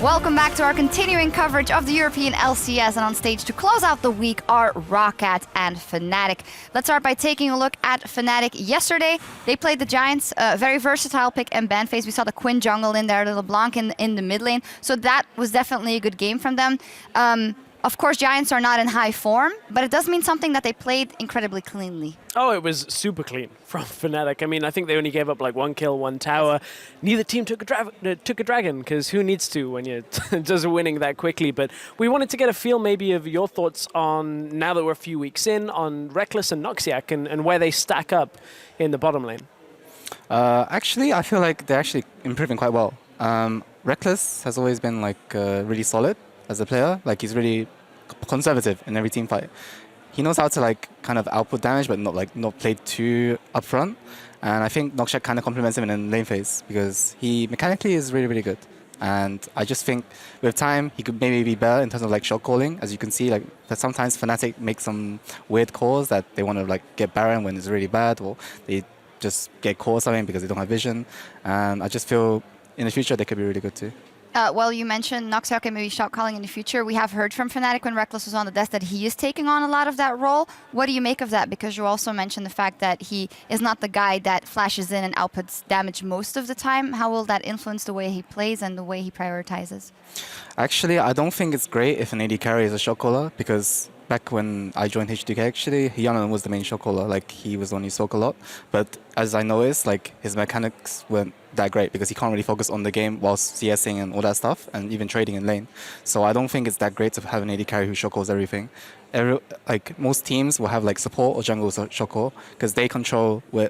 Welcome back to our continuing coverage of the European LCS, and on stage to close out the week are Roccat and Fnatic. Let's start by taking a look at Fnatic. Yesterday, they played the Giants, very versatile pick and ban phase. We saw the Quinn jungle in there, the LeBlanc in the mid lane, so that was definitely a good game from them. Of course, Giants are not in high form, but it does mean something that they played incredibly cleanly. Oh, it was super clean from Fnatic. I mean, I think they only gave up like 1 kill, 1 tower. Neither team took a dragon, because who needs to when you're just winning that quickly? But we wanted to get a feel maybe of your thoughts on, now that we're a few weeks in, on Rekkles and Noxiac and where they stack up in the bottom lane. Actually, I feel like they're actually improving quite well. Rekkles has always been like really solid as a player. Like, he's really conservative in every team fight. He knows how to like kind of output damage, but not play too upfront. And I think Noxiac kind of complements him in lane phase because he mechanically is really, really good. And I just think with time he could maybe be better in terms of like shot calling. As you can see, like that sometimes Fnatic make some weird calls that they want to like get Baron when it's really bad, or they just get caught or something because they don't have vision. And I just feel in the future they could be really good too. Well, you mentioned Noxiac and maybe shot calling in the future. We have heard from Fnatic when Rekkles was on the desk that he is taking on a lot of that role. What do you make of that? Because you also mentioned the fact that he is not the guy that flashes in and outputs damage most of the time. How will that influence the way he plays and the way he prioritizes? Actually, I don't think it's great if an AD carry is a shot caller, because back when I joined H2K, actually, Hyanon was the main shot caller. Like, he was the one who spoke a lot. But as I noticed, like, his mechanics weren't that great because he can't really focus on the game whilst CSing and all that stuff, and even trading in lane. So I don't think it's that great to have an AD carry who shot calls everything. Like, most teams will have like support or jungle shot call because they control where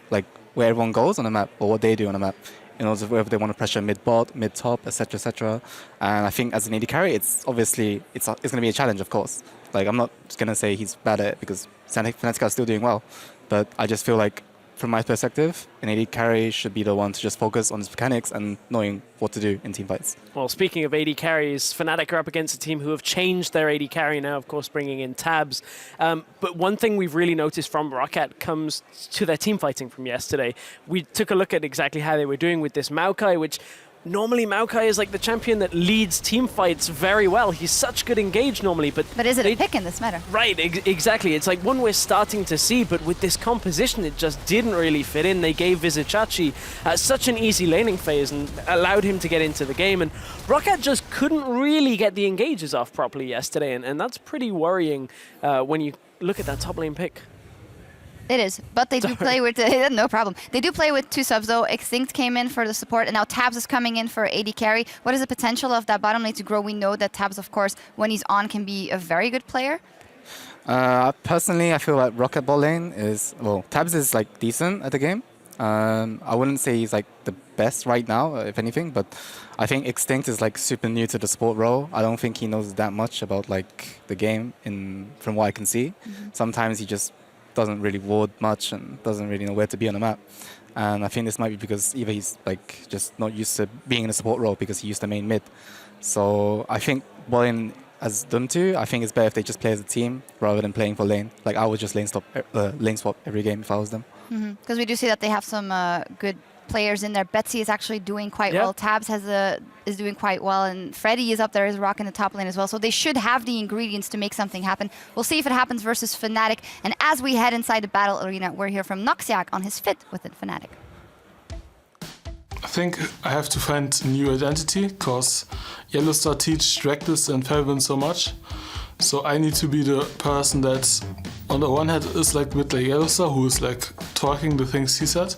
everyone goes on the map or what they do on the map. You know, whether they want to pressure mid-bot, mid-top, etc., etc. And I think as an AD carry, it's obviously it's going to be a challenge, of course. Like, I'm not just going to say he's bad at it because Fnatic are still doing well. But I just feel like, from my perspective, an AD carry should be the one to just focus on his mechanics and knowing what to do in team fights. Well, speaking of AD carries, Fnatic are up against a team who have changed their AD carry now, of course, bringing in Tabs. But one thing we've really noticed from Roccat comes to their team fighting from yesterday. We took a look at exactly how they were doing with this Maokai, which normally Maokai is like the champion that leads team fights very well. He's such good engage normally, but is it a pick in this meta? Right, exactly. It's like one we're starting to see, but with this composition, it just didn't really fit in. They gave Vizicachi such an easy laning phase and allowed him to get into the game, and Roccat just couldn't really get the engages off properly yesterday, and that's pretty worrying when you look at that top lane pick. It is, but they do play with, no problem. They do play with 2 subs though. Extinct came in for the support, and now Tabs is coming in for AD carry. What is the potential of that bottom lane to grow? We know that Tabs, of course, when he's on, can be a very good player. Personally, I feel like Roccat bot lane is, well, Tabs is like decent at the game. I wouldn't say he's like the best right now, if anything, but I think Extinct is like super new to the support role. I don't think he knows that much about like the game from what I can see. Sometimes he just doesn't really ward much and doesn't really know where to be on the map. And I think this might be because either he's like just not used to being in a support role because he used to main mid. So I think bot as them too, I think it's better if they just play as a team rather than playing for lane. Like, I would just lane swap every game if I was them. Because we do see that they have some good players in there. Betsy is actually doing quite well. Tabs is doing quite well, and Freddy is up there as Rock in the top lane as well. So they should have the ingredients to make something happen. We'll see if it happens versus Fnatic. And as we head inside the battle arena, we're here from Noxiac on his fit within Fnatic. I think I have to find a new identity because Yellowstar teach Rekkles and Felvin so much. So I need to be the person that, on the one hand, is like with like Yellowstar, who is like talking the things he said.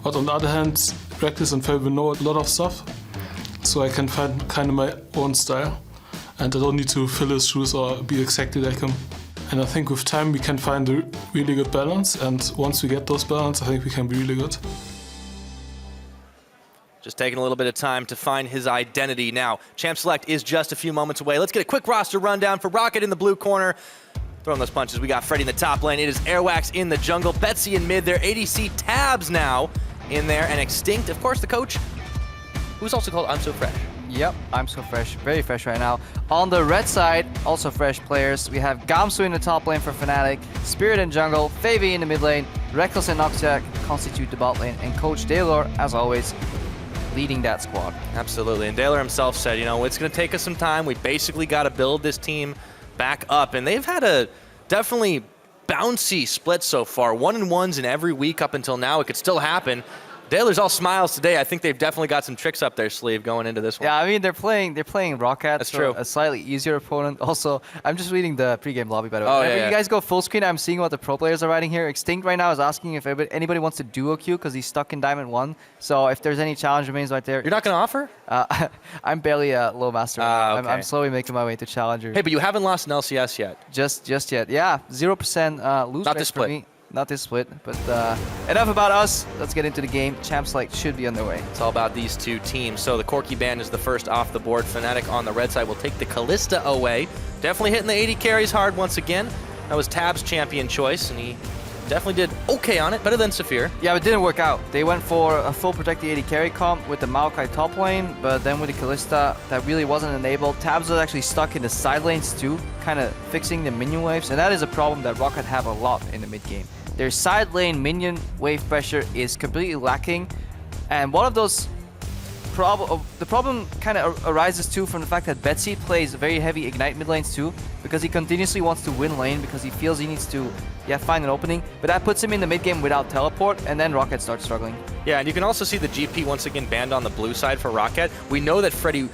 But on the other hand, Rekkles and Felvin know a lot of stuff. So I can find kind of my own style. And I don't need to fill his shoes or be exactly like him. And I think with time we can find a really good balance. And once we get those balance, I think we can be really good. Just taking a little bit of time to find his identity now. Champ Select is just a few moments away. Let's get a quick roster rundown for Roccat in the blue corner. Throwing those punches, we got Freddy in the top lane. It is Airwax in the jungle. Betsy in mid there. ADC Tabs now in there. And Extinct, of course, the coach, who's also called I'm So Fresh. Yep, I'm So Fresh. Very fresh right now. On the red side, also fresh players. We have Gamsu in the top lane for Fnatic, Spirit in jungle, Favy in the mid lane, Rekkles and Noxiac constitute the bot lane, and Coach Daylor, as always, leading that squad. Absolutely, and Daler himself said, you know, it's going to take us some time. We basically got to build this team back up, and they've had a definitely bouncy split so far. 1-1s in every week up until now. It could still happen. Daler's all smiles today. I think they've definitely got some tricks up their sleeve going into this one. Yeah, I mean, they're playing Roccat. That's true. A slightly easier opponent. Also, I'm just reading the pregame lobby, by the way. Oh, Whenever yeah. you guys go full screen, I'm seeing what the pro players are writing here. Extinct right now is asking if anybody wants to duo queue because he's stuck in Diamond 1. So if there's any challenge remains right there. You're not going to offer? I'm barely a low master. Okay. I'm slowly making my way to challenger. Hey, but you haven't lost an LCS yet. Just yet. Yeah, 0% lose Not rate this for split. me. Not this split, but enough about us. Let's get into the game. Champs Select should be underway. It's all about these two teams. So the Corky band is the first off the board. Fnatic on the red side will take the Kalista away. Definitely hitting the 80 carries hard once again. That was Tab's champion choice, and he definitely did okay on it, better than Saphir. Yeah, but it didn't work out. They went for a full protect the 80 carry comp with the Maokai top lane, but then with the Kalista, that really wasn't enabled. Tabs was actually stuck in the side lanes too, kind of fixing the minion waves, and that is a problem that Roccat have a lot in the mid game. Their side lane minion wave pressure is completely lacking, and one of those the problem kind of arises too from the fact that Betsy plays very heavy ignite mid lanes too, because he continuously wants to win lane because he feels he needs to find an opening, but that puts him in the mid game without teleport, and then Roccat starts struggling. Yeah, and you can also see the GP once again banned on the blue side for Roccat. We know that Freddy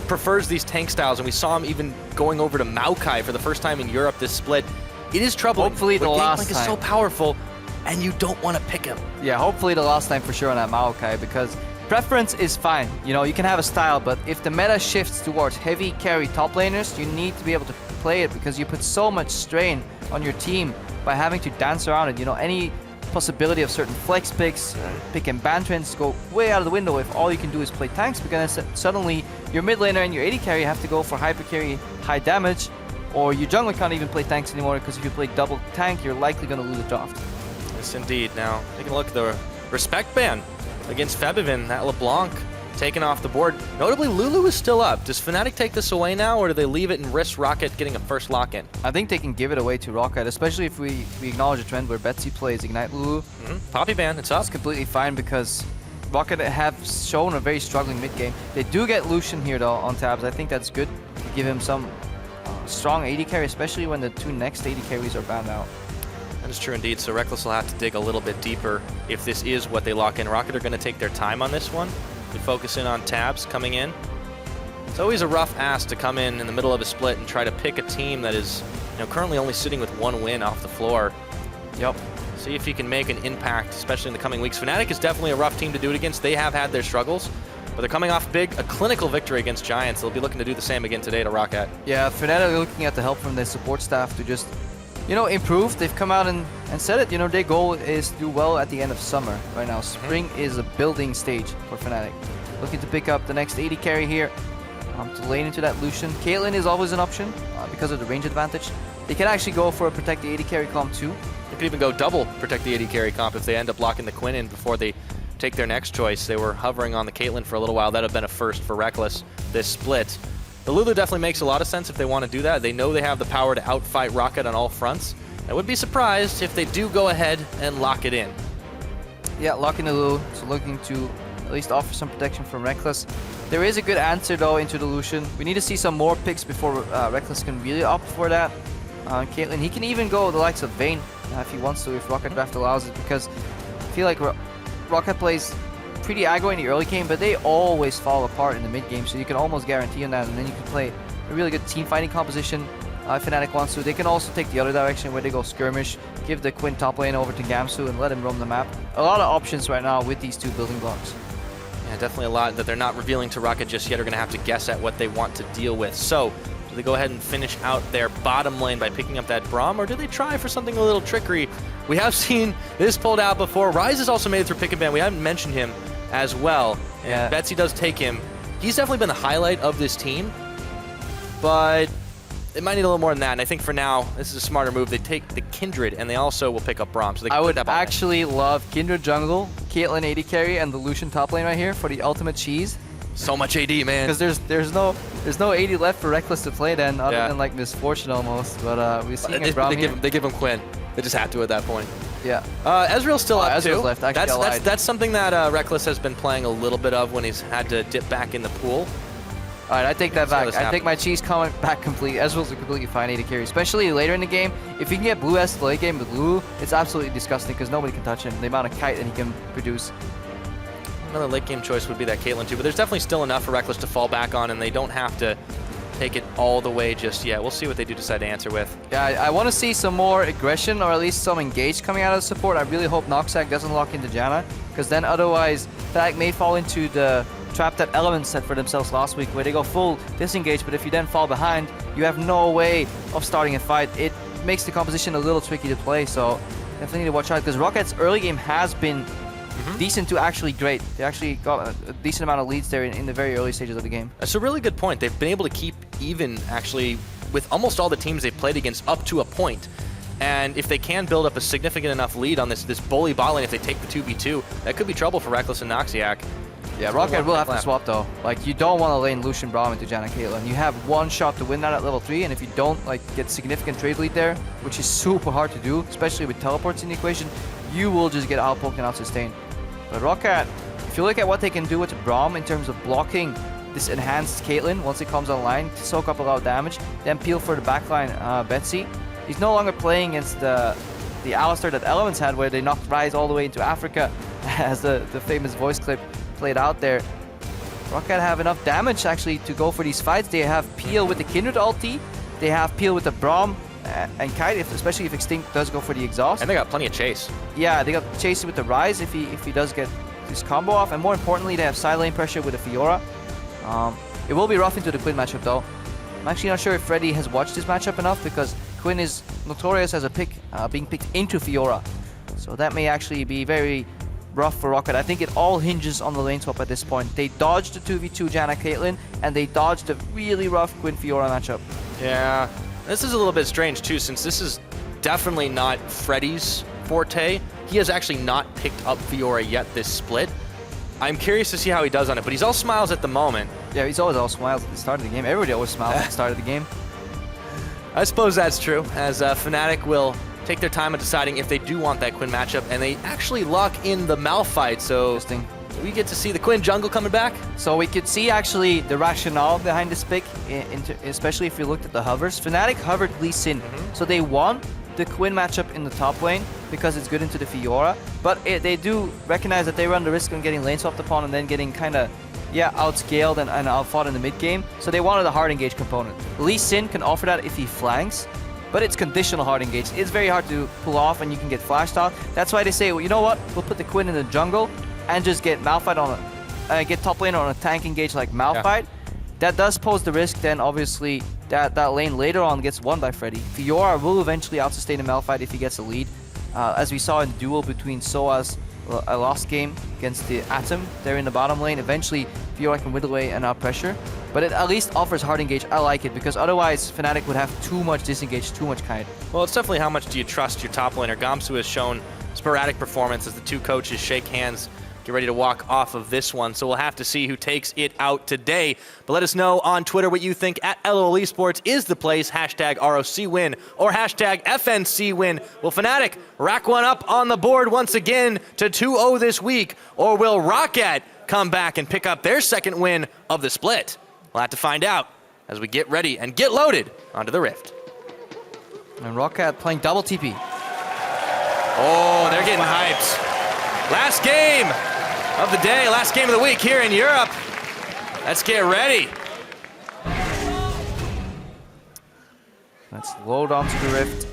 prefers these tank styles, and we saw him even going over to Maokai for the first time in Europe this split. It is troubling. Hopefully the last Gangplank is time. so powerful, and you don't want to pick him. Yeah, hopefully the last time for sure on that Maokai, because preference is fine. You know, you can have a style, but if the meta shifts towards heavy carry top laners, you need to be able to play it because you put so much strain on your team by having to dance around it. You know, any possibility of certain flex picks, pick and ban trends go way out of the window if all you can do is play tanks, because suddenly your mid laner and your 80 carry have to go for hyper carry high damage, or your jungler can't even play tanks anymore because if you play double tank, you're likely going to lose a draft. Yes, indeed. Now, taking a look at the respect ban against Febivin, that LeBlanc taken off the board. Notably, Lulu is still up. Does Fnatic take this away now, or do they leave it and risk Roccat getting a first lock-in? I think they can give it away to Roccat, especially if we acknowledge a trend where Betsy plays Ignite Lulu. Poppy ban, it's up. It's completely fine because Roccat have shown a very struggling mid game. They do get Lucian here though on tabs. I think that's good to give him some strong 80 carry, especially when the two next 80 carries are banned out. That is true indeed, so Reckless will have to dig a little bit deeper if this is what they lock in. Roccat are going to take their time on this one. They focus in on tabs coming in. It's always a rough ask to come in the middle of a split and try to pick a team that is, you know, currently only sitting with one win off the floor. Yep. See if he can make an impact, especially in the coming weeks. Fnatic is definitely a rough team to do it against. They have had their struggles, but they're coming off a clinical victory against Giants. They'll be looking to do the same again today to Roccat. Yeah, Fnatic are looking at the help from their support staff to just, you know, improve. They've come out and said it. You know, their goal is to do well at the end of summer right now. Spring is a building stage for Fnatic. Looking to pick up the next 80 carry here to lane into that Lucian. Caitlyn is always an option because of the range advantage. They can actually go for a protect the 80 carry comp too. They could even go double protect the 80 carry comp if they end up locking the Quinn in before they take their next choice. They were hovering on the Caitlyn for a little while. That would have been a first for Reckless this split. The Lulu definitely makes a lot of sense if they want to do that. They know they have the power to outfight Roccat on all fronts. I would be surprised if they do go ahead and lock it in. Yeah, locking the Lulu, so looking to at least offer some protection from Reckless. There is a good answer though into the Lucian. We need to see some more picks before Reckless can really opt for that. Caitlyn, he can even go the likes of Vayne if he wants to, if Roccat draft allows it, because I feel like Roccat plays pretty aggro in the early game, but they always fall apart in the mid game, so you can almost guarantee on that, and then you can play a really good team fighting composition if Fnatic wants to. They can also take the other direction where they go skirmish, give the Quinn top lane over to Gamsu and let him roam the map. A lot of options right now with these two building blocks. Yeah, definitely a lot that they're not revealing to Roccat just yet. Are going to have to guess at what they want to deal with. So, do they go ahead and finish out their bottom lane by picking up that Braum, or do they try for something a little trickery? We have seen this pulled out before. Ryze has also made it through pick and ban. We haven't mentioned him as well. Yeah. And Betsy does take him. He's definitely been the highlight of this team, but it might need a little more than that. And I think for now, this is a smarter move. They take the Kindred, and they also will pick up Braum. So they I would that bottom lane. actually love Kindred jungle, Caitlyn 80 carry, and the Lucian top lane right here for the ultimate cheese. So much AD, man. Because there's no AD left for Reckless to play then, other than like Misfortune almost. But we're seeing a Braum here. They give him Quinn. They just have to at that point. Yeah. Ezreal's still up Ezreal's too. left, actually That's something that Reckless has been playing a little bit of when he's had to dip back in the pool. All right, I take that back. I happen. take my cheese comment back completely. Ezreal's a completely fine AD carry, especially later in the game. If you can get Blue S to late game with Lulu, it's absolutely disgusting because nobody can touch him. The amount of kite that he can produce. Another late game choice would be that Caitlyn too, but there's definitely still enough for Reckless to fall back on, and they don't have to take it all the way just yet. We'll see what they do decide to answer with. Yeah, I want to see some more aggression or at least some engage coming out of the support. I really hope Noxac doesn't lock into Janna, because then otherwise Fnatic may fall into the trap that Elements set for themselves last week, where they go full disengage, but if you then fall behind, you have no way of starting a fight. It makes the composition a little tricky to play, so definitely need to watch out, because Rocket's early game has been decent to actually great. They actually got a decent amount of leads there in the very early stages of the game. That's a really good point. They've been able to keep even, actually, with almost all the teams they've played against up to a point. And if they can build up a significant enough lead on this bully bot lane, if they take the 2v2, that could be trouble for Reckless and Noxiac. Yeah, Roccat will have to swap though. Like, you don't want to lane Lucian Braum into Janna Caitlyn. You have one shot to win that at level 3, and if you don't like get significant trade lead there, which is super hard to do, especially with teleports in the equation, you will just get outpoked and outsustained. But Roccat, if you look at what they can do with Braum in terms of blocking this enhanced Caitlyn once it comes online to soak up a lot of damage, then peel for the backline Betsy. He's no longer playing against the Alistar that Elements had, where they knocked Ryze all the way into Africa, as the famous voice clip played out there. Roccat have enough damage actually to go for these fights. They have Peel with the Kindred ulti, they have Peel with the Braum and Kite, especially if Extinct does go for the exhaust. And they got plenty of chase. Yeah, they got Chase with the Ryze if he does get this combo off, and more importantly, they have side lane pressure with the Fiora. It will be rough into the Quinn matchup though. I'm actually not sure if Freddy has watched this matchup enough, because Quinn is notorious as a pick, being picked into Fiora. So that may actually be very rough for Roccat. I think it all hinges on the lane swap at this point. They dodged the 2v2 Janna Caitlyn, and they dodged a really rough Quinn Fiora matchup. Yeah, this is a little bit strange too, since this is definitely not Freddy's forte. He has actually not picked up Fiora yet this split. I'm curious to see how he does on it, but he's all smiles at the moment. Yeah, he's always all smiles at the start of the game. Everybody always smiles at the start of the game. I suppose that's true, as Fnatic will take their time at deciding if they do want that Quinn matchup, and they actually lock in the Malphite, so we get to see the Quinn jungle coming back. So we could see actually the rationale behind this pick, especially if you looked at the hovers. Fnatic hovered Lee Sin, so they won the Quinn matchup in the top lane because it's good into the Fiora, but they do recognize that they run the risk of getting lane swapped upon and then getting kind of outscaled and outfought in the mid game, so they wanted a hard engage component. Lee Sin can offer that if he flanks, but it's conditional hard engage. It's very hard to pull off, and you can get flashed out. That's why they say, well, you know what? We'll put the Quinn in the jungle and just get Malphite on get top lane on a tank engage like Malphite. Yeah. That does pose the risk. Then obviously that lane later on gets won by Freddy. Fiora will eventually outsustain a Malphite if he gets a lead, as we saw in the duel between Soaz a last game against the Atom there in the bottom lane. Eventually Fiora can whittle away and out pressure, but it at least offers hard engage. I like it, because otherwise Fnatic would have too much disengage, too much kite. Well, it's definitely how much do you trust your top laner. Gamsu has shown sporadic performance as the two coaches shake hands, get ready to walk off of this one, so we'll have to see who takes it out today. But let us know on Twitter what you think at LOL Esports is the place, hashtag ROC win or hashtag FNC win. Will Fnatic rack one up on the board once again to 2-0 this week, or will Roccat come back and pick up their second win of the split? We'll have to find out as we get ready and get loaded onto the Rift. And Roccat playing double TP. Oh, they're getting hyped. Last game of the day, last game of the week here in Europe. Let's get ready. Let's load onto the Rift.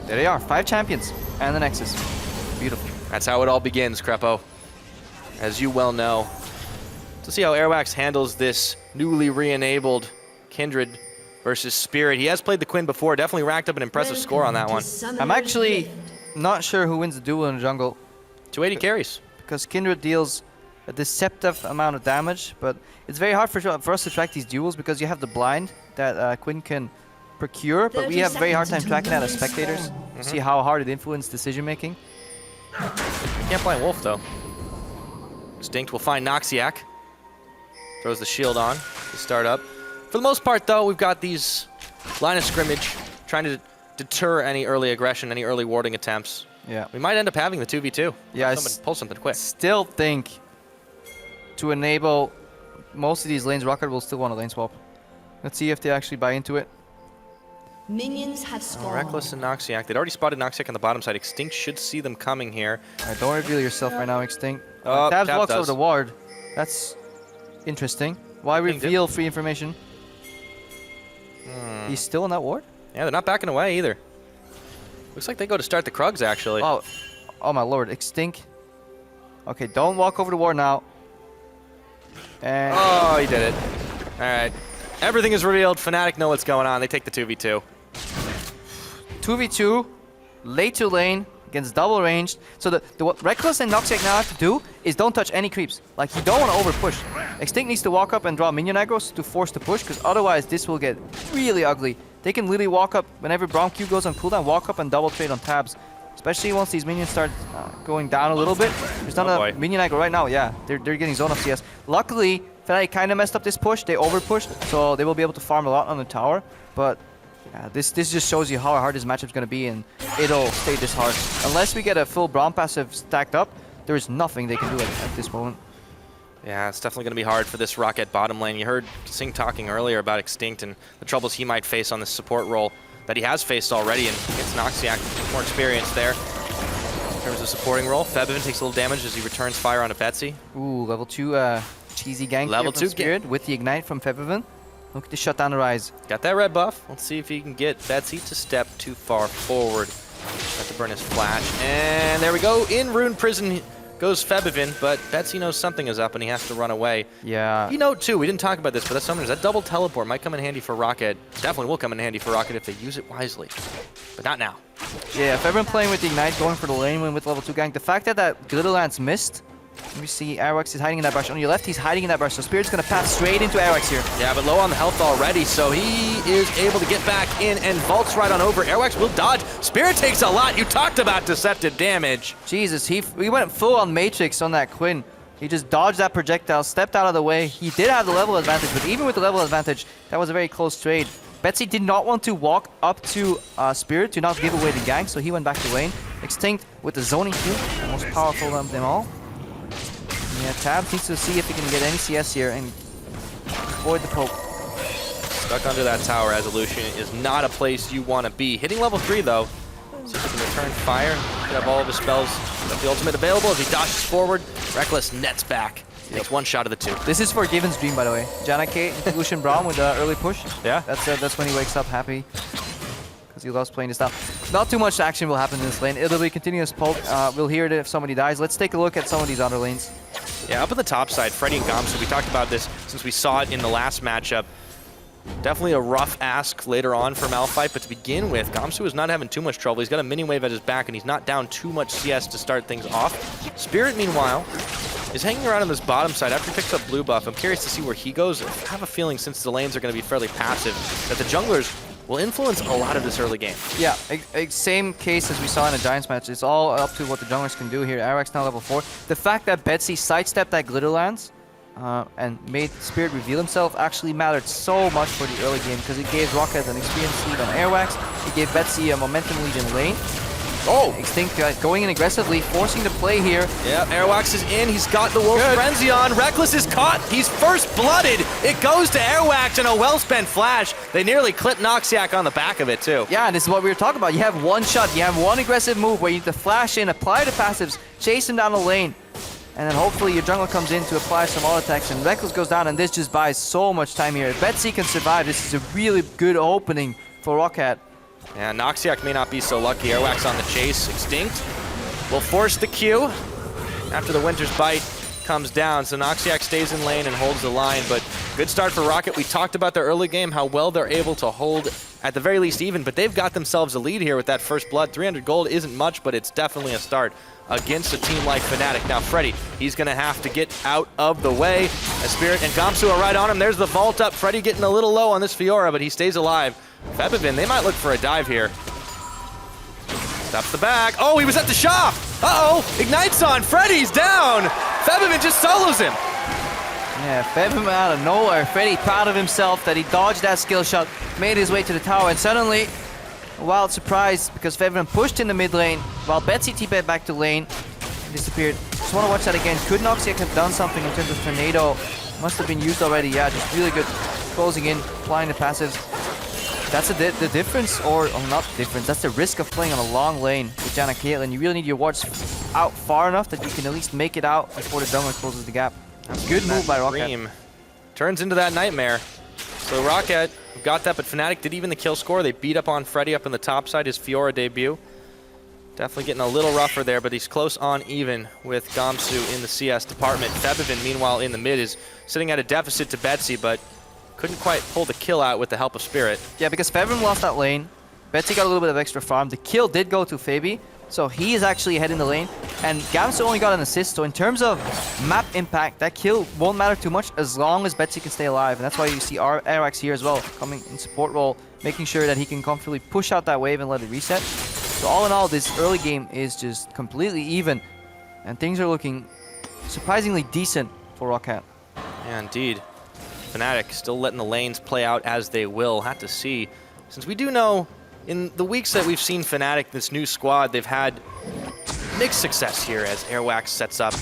There they are, 5 champions and the Nexus. Beautiful. That's how it all begins, Crepo. As you well know. To see how Airwax handles this newly re-enabled Kindred versus Spirit. He has played the Quinn before, definitely racked up an impressive score on that one. I'm actually not sure who wins the duel in the jungle. 280 carries. Because Kindred deals a deceptive amount of damage, but it's very hard for us to track these duels because you have the blind that Quinn can procure, but we have a very hard time tracking that as spectators. See how hard it influences decision making. You can't play Wolf though. Extinct will find Noxiac. Throws the shield on to start up. For the most part, though, we've got these line of scrimmage trying to deter any early aggression, any early warding attempts. Yeah. We might end up having the 2v2. Yeah, Someone pull something quick. Still think to enable most of these lanes, Roccat will still want a lane swap. Let's see if they actually buy into it. Minions have spawned. Reckless and Noxiac. They'd already spotted Noxiac on the bottom side. Extinct should see them coming here. Alright, don't reveal yourself right now, Extinct. Oh, Tabs Tab blocks over does. the ward. That's interesting. Why Extinct reveal free information? He's still in that ward? Yeah, they're not backing away either. Looks like they go to start the Krugs, actually. Oh my lord, Extinct. Okay, don't walk over the ward now. And Oh, he did it. All right. Everything is revealed. Fnatic know what's going on. They take the 2v2. 2v2, late to lane, against double ranged. So what Reckless and Noxiac now have to do is don't touch any creeps. Like, you don't want to over push. Extinct needs to walk up and draw minion aggros to force the push, because otherwise this will get really ugly. They can literally walk up, whenever Braum Q goes on cooldown, walk up and double trade on tabs. Especially once these minions start going down a little bit. There's not a minion aggro right now, yeah. They're getting zone of CS. Luckily, Fnatic kind of messed up this push. They over pushed, so they will be able to farm a lot on the tower. But yeah, this just shows you how hard this matchup's going to be, and it'll stay this hard. Unless we get a full Braum passive stacked up, there is nothing they can do at this moment. Yeah, it's definitely going to be hard for this Roccat bottom lane. You heard Singh talking earlier about Extinct and the troubles he might face on this support role that he has faced already, and against Noxiac, more experience there. In terms of supporting role, Febiven takes a little damage as he returns fire onto Betsy. Ooh, level 2 cheesy gank Level here from 2 Spirit with the Ignite from Febiven. Look to shut down the Rise. Got that red buff. Let's see if he can get Betsy to step too far forward. Got to burn his flash. And there we go. In Rune Prison goes Febiven, but Betsy knows something is up and he has to run away. Yeah. You know, too, we didn't talk about this, but that's something. That double teleport might come in handy for Roccat. Definitely will come in handy for Roccat if they use it wisely. But not now. Yeah, if everyone playing with the Ignite, going for the lane win with level 2 gank, the fact that Glitterlance missed, let me see, ROC is hiding in that brush. On your left, he's hiding in that brush, so Spirit's going to pass straight into ROC here. Yeah, but low on the health already, so he is able to get back in and vaults right on over. ROC will dodge. Spirit takes a lot. You talked about deceptive damage. Jesus, he went full on Matrix on that Quinn. He just dodged that projectile, stepped out of the way. He did have the level advantage, but even with the level advantage, that was a very close trade. Betsy did not want to walk up to Spirit to not give away the gank, so he went back to lane. Extinct with the zoning Q, the most powerful of them all. Yeah, Tab needs to see if he can get any CS here and avoid the poke. Stuck under that tower as Illusion is not a place you want to be. Hitting level 3 though. See if he can return fire. Could have all of his spells. Got the ultimate available as he dashes forward. Reckless nets back. Takes one shot of the 2. This is for Given's dream, by the way. Janna K, Lucian Braum with the early push. Yeah. That's when he wakes up happy. Because he loves playing this style. Not too much action will happen in this lane. It'll be continuous poke. We'll hear it if somebody dies. Let's take a look at some of these other lanes. Yeah, up at the top side, Freddy and Gomsu, we talked about this since we saw it in the last matchup. Definitely a rough ask later on for Malphite, but to begin with, Gomsu is not having too much trouble. He's got a mini wave at his back, and he's not down too much CS to start things off. Spirit, meanwhile, is hanging around on this bottom side after he picks up blue buff. I'm curious to see where he goes. I have a feeling since the lanes are going to be fairly passive, that the junglers will influence a lot of this early game. Yeah, same case as we saw in the Giants match. It's all up to what the junglers can do here. ROC's now level 4. The fact that Betsy sidestepped that Glitterlance and made Spirit reveal himself actually mattered so much for the early game, because it gave Roccat an experience lead on Airwax. It gave Betsy a momentum lead in lane. Oh! Extinct going in aggressively, forcing the play here. Yeah, Airwax is in. He's got the Wolf Frenzy on. Reckless is caught. He's first blooded. It goes to Airwax and a well-spent flash. They nearly clip Noxiac on the back of it, too. Yeah, and this is what we were talking about. You have one shot. You have one aggressive move where you need to flash in, apply the passives, chase him down the lane. And then hopefully your jungler comes in to apply some all attacks, and Reckless goes down, and this just buys so much time here. If Betsy can survive, this is a really good opening for Roccat. Yeah, Noxiac may not be so lucky. Airwax on the chase. Extinct will force the Q after the Winter's Bite comes down. So Noxiac stays in lane and holds the line. But good start for Roccat. We talked about their early game, how well they're able to hold at the very least even. But they've got themselves a lead here with that first blood. 300 gold isn't much, but it's definitely a start against a team like Fnatic. Now Freddy, he's going to have to get out of the way. As Spirit and Gomsu are right on him. There's the vault up. Freddy getting a little low on this Fiora, but he stays alive. Febiven, they might look for a dive here. Stops the back. Oh, he was at the shop. Uh-oh, Ignite's on. Freddy's down. Febiven just solos him. Yeah, Fevim out of nowhere. Freddy proud of himself that he dodged that skill shot, made his way to the tower, and suddenly a wild surprise because Fevim pushed in the mid lane while Betsy TP'd back to lane and disappeared. Just want to watch that again. Could Noxiac have done something in terms of tornado? Must have been used already. Yeah, just really good closing in, applying the passives. That's the difference, or not the difference, that's the risk of playing on a long lane with Janna Caitlyn. You really need your wards out far enough that you can at least make it out before the jungler closes the gap. Good move by Roccat. Turns into that nightmare. So Roccat got that, but Fnatic did even the kill score. They beat up on Freddy up in the top side, his Fiora debut. Definitely getting a little rougher there, but he's close on even with Gamsu in the CS department. Febivin, meanwhile, in the mid is sitting at a deficit to Betsy, but couldn't quite pull the kill out with the help of Spirit. Yeah, because Fevim lost that lane. Betsy got a little bit of extra farm. The kill did go to Fabi, so he is actually ahead in the lane. And Gamsu only got an assist, so in terms of map impact, that kill won't matter too much as long as Betsy can stay alive. And that's why you see ROC here as well, coming in support role, making sure that he can comfortably push out that wave and let it reset. So all in all, this early game is just completely even, and things are looking surprisingly decent for Roccat. Yeah, indeed. Fnatic still letting the lanes play out as they will. Have to see. Since we do know, in the weeks that we've seen Fnatic, this new squad, they've had mixed success here as Airwax sets up.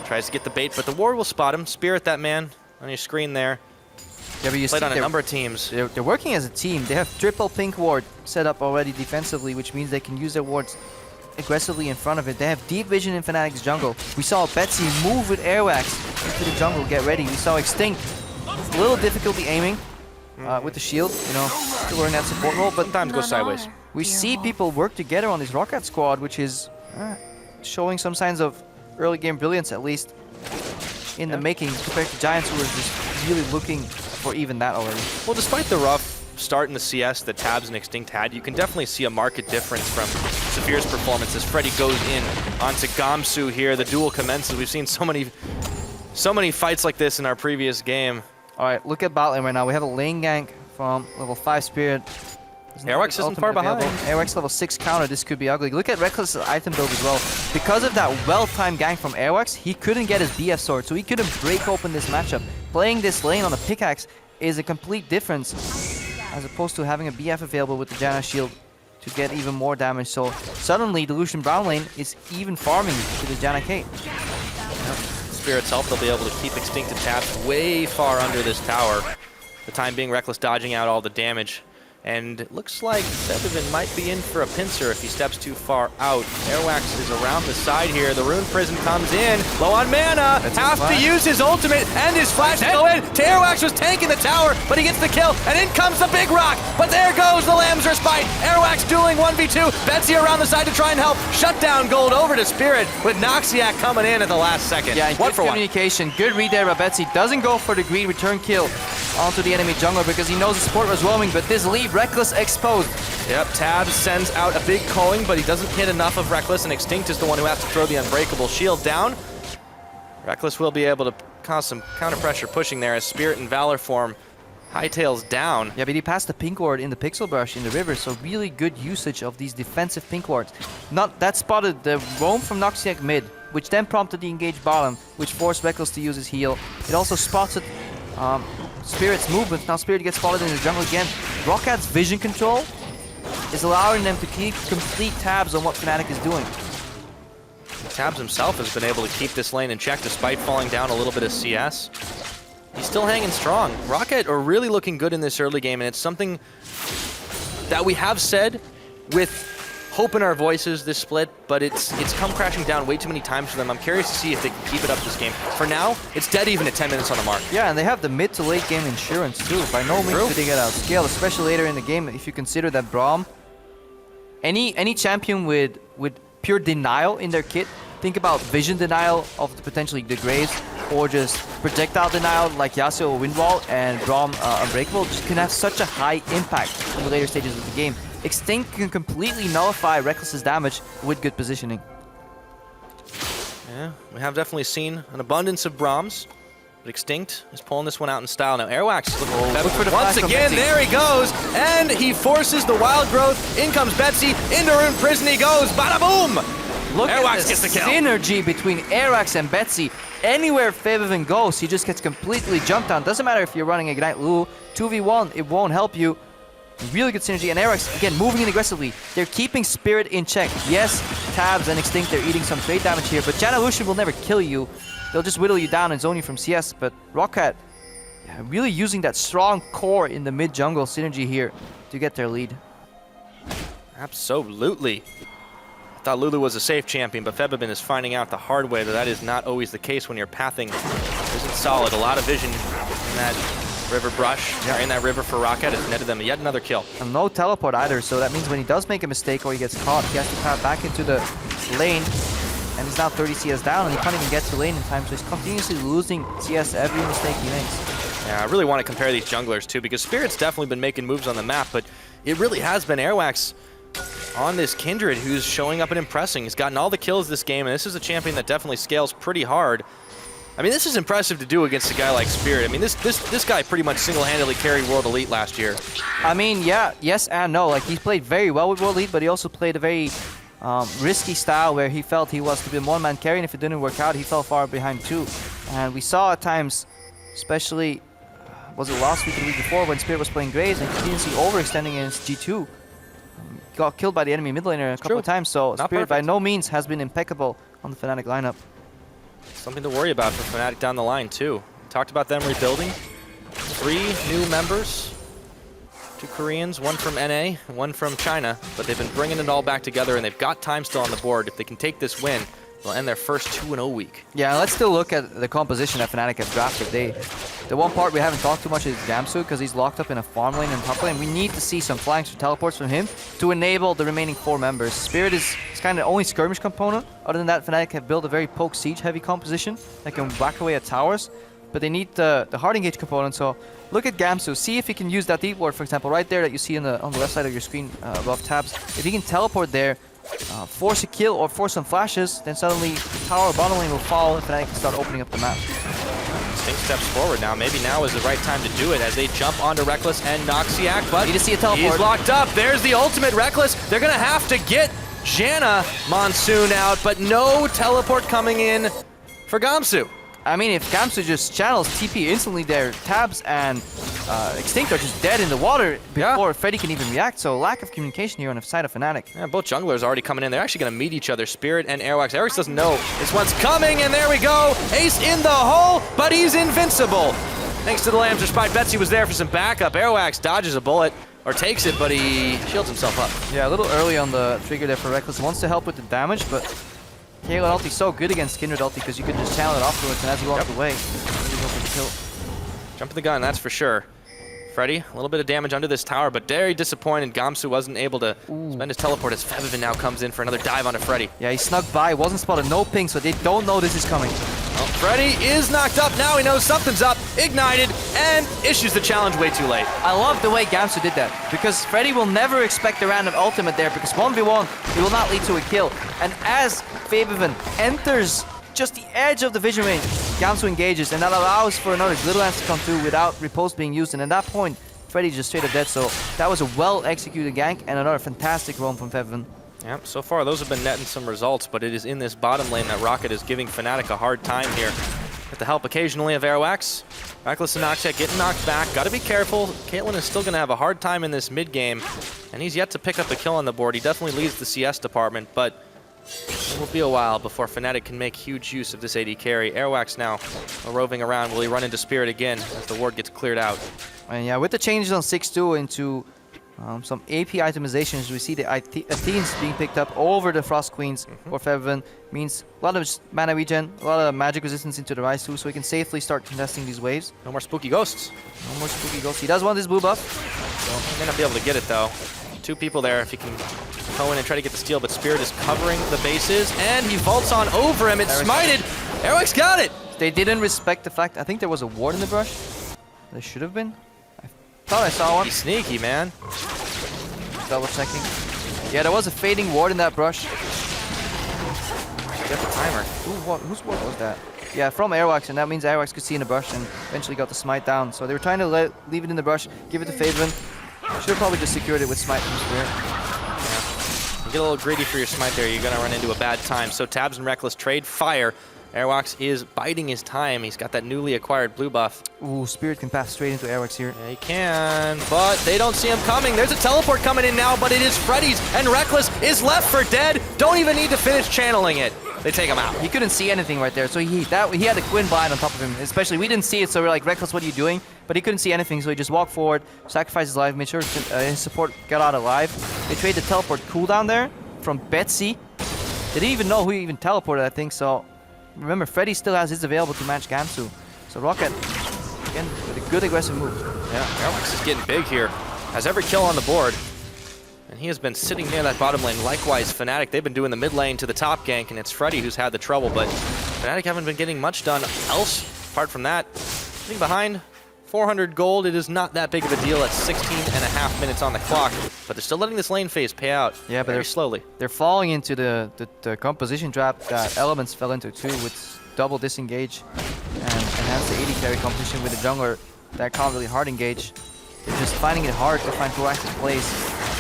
Tries to get the bait, but the ward will spot him. Spirit that man on your screen there. Yeah, but you Played see on a number of teams. They're working as a team. They have triple pink ward set up already defensively, which means they can use their wards aggressively in front of it. They have deep vision in Fnatic's jungle. We saw Betsy move with Airwax into the jungle, get ready. We saw Extinct, a little difficulty aiming with the shield, you know, to learn that support role, but Sometimes goes sideways. we see people work together on this Roccat squad, which is showing some signs of early game brilliance, at least in the making, compared to Giants, who are just really looking for even that already. Well, despite the rough start in the CS that Tabs and Extinct had, you can definitely see a marked difference from Saphir's performance as Freddy goes in onto Gamsu here. The duel commences. We've seen so many fights like this in our previous game. All right, look at bot lane right now. We have a lane gank from level 5 Spirit. Airwax isn't far behind. Airwax level 6 counter, this could be ugly. Look at Reckless' item build as well. Because of that well-timed gank from Airwax, he couldn't get his BF sword, so he couldn't break open this matchup. Playing this lane on a pickaxe is a complete difference, as opposed to having a BF available with the Janna shield to get even more damage. So suddenly, the Lucian Brown lane is even farming to the Janna Kate. Spirit's help, they'll be able to keep Extinct and Tabs way far under this tower. The time being, Reckless dodging out all the damage. And it looks like Febivin might be in for a pincer if he steps too far out. Airwax is around the side here. The Rune Prison comes in. Low on mana. Have to use his ultimate and his flash to go in. Airwax was tanking the tower, but he gets the kill. And in comes the big rock. But there goes the Lamb's Respite. Airwax dueling 1v2. Betsy around the side to try and help. Shut down gold over to Spirit with Noxiac coming in at the last second. Yeah, one good for communication. Good read there by Betsy. Doesn't go for the greed return kill onto the enemy jungler because he knows the support was roaming, but this leave Reckless exposed. Yep, Tabs sends out a big culling, but he doesn't hit enough of Reckless, and Extinct is the one who has to throw the Unbreakable Shield down. Reckless will be able to cause some counter pressure pushing there as Spirit and Valor form hightails down. Yeah, but he passed the pink ward in the Pixel Brush in the river, so really good usage of these defensive pink wards. That spotted the roam from Noxiac mid, which then prompted the engage bottom, which forced Reckless to use his heal. It also spotted Spirit's movement. Now Spirit gets spotted in the jungle again. Rockat's vision control is allowing them to keep complete tabs on what Fnatic is doing. Tabs himself has been able to keep this lane in check despite falling down a little bit of CS. He's still hanging strong. Roccat are really looking good in this early game, and it's something that we have said with hope in our voices this split, but it's come crashing down way too many times for them. I'm curious to see if they can keep it up this game. For now, it's dead even at 10 minutes on the mark. Yeah, and they have the mid to late game insurance too. By no means do they get outscaled, especially later in the game if you consider that Braum, any champion with pure denial in their kit, think about vision denial of potentially the Graves, or just projectile denial like Yasuo or Windwall, and Braum Unbreakable just can have such a high impact in the later stages of the game. Extinct can completely nullify Reckless's damage with good positioning. Yeah, we have definitely seen an abundance of Brahms, but Extinct is pulling this one out in style. Now Airwax look for the once again, there he goes, and he forces the wild growth. In comes Betsy, into Rune Prison he goes, bada boom! Look Airwax at gets the the kill. synergy between Airwax and Betsy. Anywhere Febiven goes, he just gets completely jumped on. Doesn't matter if you're running Ignite Lulu, 2v1, it won't help you. Really good synergy, and Airwax, again, moving in aggressively. They're keeping Spirit in check. Yes, Tabs and Extinct, they're eating some trade damage here, but Janna Lucian will never kill you. They'll just whittle you down and zone you from CS, but Roccat really using that strong core in the mid-jungle synergy here to get their lead. Absolutely. I thought Lulu was a safe champion, but Febiven is finding out the hard way that that is not always the case when your pathing isn't solid. A lot of vision in that river brush, in that river for Roccat has netted them yet another kill. And no teleport either, so that means when he does make a mistake or he gets caught, he has to path back into the lane, and he's now 30 CS down, and he can't even get to lane in time, so he's continuously losing CS every mistake he makes. Yeah, I really want to compare these junglers too, because Spirit's definitely been making moves on the map, but it really has been Airwax on this Kindred who's showing up and impressing. He's gotten all the kills this game, and this is a champion that definitely scales pretty hard. I mean, this is impressive to do against a guy like Spirit. I mean, this guy pretty much single-handedly carried World Elite last year. I mean, yeah, yes and no. Like, he played very well with World Elite, but he also played a very risky style where he felt he was to be a one-man carry, and if it didn't work out, he fell far behind too. And we saw at times, especially, was it last week or the week before, when Spirit was playing Graves and continuously overextending against G2. Got killed by the enemy mid laner a couple of times, so Not Spirit by perfect. no means has been impeccable on the Fnatic lineup. Something to worry about for Fnatic down the line too. We talked about them rebuilding. 3 new members. 2 Koreans, 1 from NA, 1 from China, but they've been bringing it all back together, and they've got time still on the board. If they can take this win, they'll end their first 2-0 week. Yeah, let's still look at the composition that Fnatic have drafted. The one part we haven't talked too much is Gamsu, because he's locked up in a farm lane and top lane. We need to see some flanks or teleports from him to enable the remaining 4 members. Spirit is kind of the only skirmish component. Other than that, Fnatic have built a very poke siege heavy composition that can whack away at towers. But they need the hard engage component, so look at Gamsu. See if he can use that deep ward, for example, right there that you see on the left side of your screen above tabs. If he can teleport there, force a kill or force some flashes, then suddenly tower or bottom lane will fall and Fnatic can start opening up the map. Sting steps forward now. Maybe now is the right time to do it as they jump onto Reckless and Noxiac, but Need to see a teleport. he's locked up. There's the ultimate Reckless. They're going to have to get Janna Monsoon out, but no teleport coming in for Gamsu. I mean, if Gamsu just channels TP instantly there, Tabs and Extinct are just dead in the water before Freddy can even react, so lack of communication here on the side of Fnatic. Yeah, both junglers already coming in. They're actually going to meet each other, Spirit and Airwax. Airwax doesn't know this one's coming, and there we go. Ace in the hole, but he's invincible. Thanks to the Lambs Respite. Betsy was there for some backup. Airwax dodges a bullet, or takes it, but he shields himself up. Yeah, a little early on the trigger there for Reckless. Wants to help with the damage, but Kaelin ulti so good against Kindred ulti because you could just channel it afterwards, and as he walks away, you go for the kill. Jumping the gun, that's for sure. Freddy, a little bit of damage under this tower, but very disappointed Gamsu wasn't able to spend his teleport as Febiven now comes in for another dive onto Freddy. Yeah, he snuck by, wasn't spotted, no ping, so they don't know this is coming. Well, Freddy is knocked up, now he knows something's up, ignited, and issues the challenge way too late. I love the way Gamsu did that, because Freddy will never expect a random ultimate there, because 1v1, it will not lead to a kill. And as Febiven enters just the edge of the vision range, Gamsu engages, and that allows for another little lance to come through without riposte being used, and at that point, Freddy just straight up dead, so that was a well-executed gank and another fantastic roam from Febiven. Yep, so far those have been netting some results, but it is in this bottom lane that Roccat is giving Fnatic a hard time here. With the help occasionally of Airwax. Reckless and Noxiac getting knocked back. Got to be careful. Caitlyn is still going to have a hard time in this mid game, and he's yet to pick up a kill on the board. He definitely leads the CS department, but it will be a while before Fnatic can make huge use of this AD carry. Airwax now roving around. Will he run into Spirit again as the ward gets cleared out? And yeah, with the changes on 6-2 into some AP itemizations, we see the Athenes being picked up over the Frost Queens for Febiven. Means a lot of mana regen, a lot of magic resistance into the Rise too, so he can safely start contesting these waves. No more spooky ghosts. No more spooky ghosts. He does want this blue buff. He may not be able to get it though. 2 people there if he can go in and try to get the steal, but Spirit is covering the bases, and he vaults on over him. It's smited. Airwax got it. They didn't respect the fact, I think there was a ward in the brush. There should have been. I thought I saw one. He's sneaky, man. Double checking. Yeah, there was a fading ward in that brush. Get the timer. Whose ward was that? Yeah, from Airwax, and that means Airwax could see in the brush and eventually got the smite down. So they were trying to leave it in the brush, give it to Febiven. Should have probably just secured it with smite from Spirit. Yeah. get a little greedy for your smite there, you're going to run into a bad time. So Tabs and Reckless trade fire. Airwax is biding his time. He's got that newly acquired blue buff. Ooh, Spirit can pass straight into Airwax here. Yeah, he can, but they don't see him coming. There's a teleport coming in now, but it is Freddy's, and Reckless is left for dead. Don't even need to finish channeling it. They take him out. He couldn't see anything right there, so he had the Quinn blind on top of him. Especially, we didn't see it, so we're like, Reckless, what are you doing? But he couldn't see anything, so he just walked forward, sacrificed his life, made sure his support got out alive. They trade the teleport cooldown there from Betsy. They didn't even know who even teleported, I think, so... Remember, Freddy still has his available to match Gamsu. So Roccat, again, with a good aggressive move. Yeah, Airwax is getting big here. Has every kill on the board. And he has been sitting near that bottom lane. Likewise, Fnatic, they've been doing the mid lane to the top gank, and it's Freddy who's had the trouble, but Fnatic haven't been getting much done else, apart from that. Sitting behind, 400 gold, it is not that big of a deal at 16.5 minutes on the clock, but they're still letting this lane phase pay out very slowly. They're falling into the composition trap that Elements fell into too, with double disengage and enhance the AD carry competition with the jungler that can't really hard engage. They're just finding it hard to find proactive plays.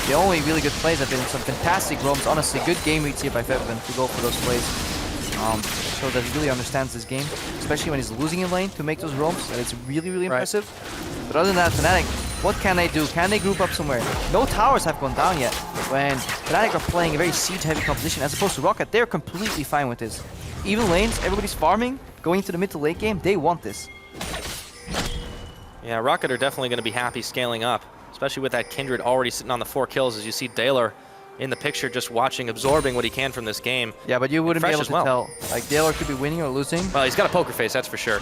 The only really good plays have been some fantastic roams. Honestly, good game reads here by Fevin to go for those plays. So that he really understands this game, especially when he's losing in lane to make those roams. And it's really, really impressive. But other than that, Fnatic, what can they do? Can they group up somewhere? No towers have gone down yet. When Fnatic are playing a very siege-heavy composition, as opposed to Roccat, they're completely fine with this. Even lanes, everybody's farming, going into the mid to late game, they want this. Yeah, Roccat are definitely going to be happy scaling up, especially with that Kindred already sitting on the 4 kills, as you see Daylor in the picture just watching, absorbing what he can from this game. Yeah, but you wouldn't be able to tell. Like, Daylor could be winning or losing. Well, he's got a poker face, that's for sure.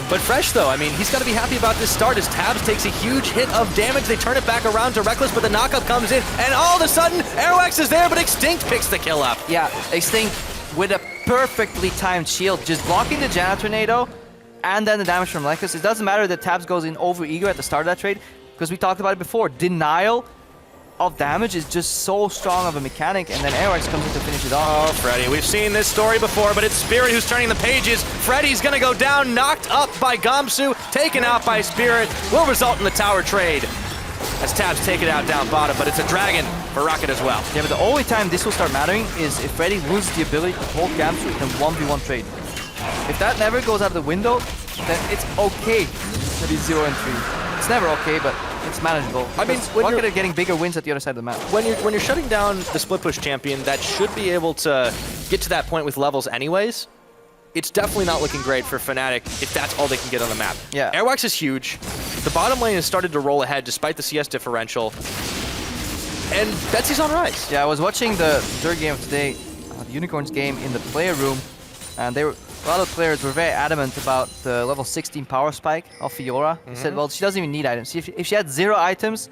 But Fresh, though, I mean, he's got to be happy about this start as Tabs takes a huge hit of damage. They turn it back around to Reckless, but the knockup comes in, and all of a sudden, Airwax is there, but Extinct picks the kill up. Yeah, Extinct with a perfectly timed shield, just blocking the Jana Tornado, and then the damage from Reckless. It doesn't matter that Tabs goes in over eager at the start of that trade, because we talked about it before. Denial of damage is just so strong of a mechanic, and then Airwax comes in to finish it off. Oh, Freddy, we've seen this story before, but it's Spirit who's turning the pages. Freddy's gonna go down, knocked up by Gamsu, taken out by Spirit, will result in the tower trade as Tabs take it out down bottom, but it's a dragon for Roccat as well. Yeah, but the only time this will start mattering is if Freddy loses the ability to hold Gamsu in a 1v1 trade. If that never goes out of the window, then it's okay to be 0-3. It's never okay, but it's manageable. I mean, Roccat are getting bigger wins at the other side of the map. When you're shutting down the split push champion, that should be able to get to that point with levels anyways. It's definitely not looking great for Fnatic if that's all they can get on the map. Yeah. Airwax is huge. The bottom lane has started to roll ahead despite the CS differential. And Betsy's on rise. Yeah, I was watching the third game of today, the Unicorns game in the player room, and a lot of players were very adamant about the level 16 power spike of Fiora. They said, well, she doesn't even need items. If she had 0 items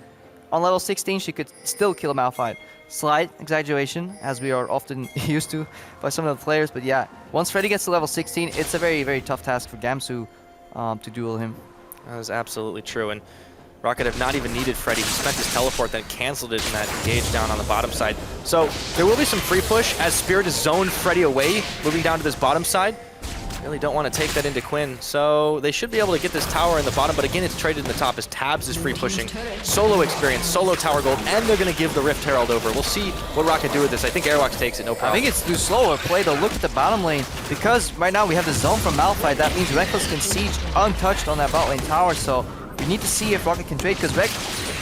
on level 16, she could still kill a Malphite. Slight exaggeration, as we are often used to by some of the players, but yeah, once Freddy gets to level 16, it's a very, very tough task for Gamsu to duel him. That is absolutely true, and Roccat have not even needed Freddy. He spent his teleport, then canceled it in that engage down on the bottom side. So there will be some free push as Spirit has zoned Freddy away, moving down to this bottom side. Really don't want to take that into Quinn, so they should be able to get this tower in the bottom, but again, it's traded in the top as Tabs is free pushing. Solo experience, solo tower gold, and they're going to give the Rift Herald over. We'll see what Roccat do with this. I think Airwax takes it, no problem. I think it's too slow a play to look at the bottom lane, because right now we have the zone from Malphite. That means Reckless can siege untouched on that bot lane tower, so we need to see if Roccat can trade, because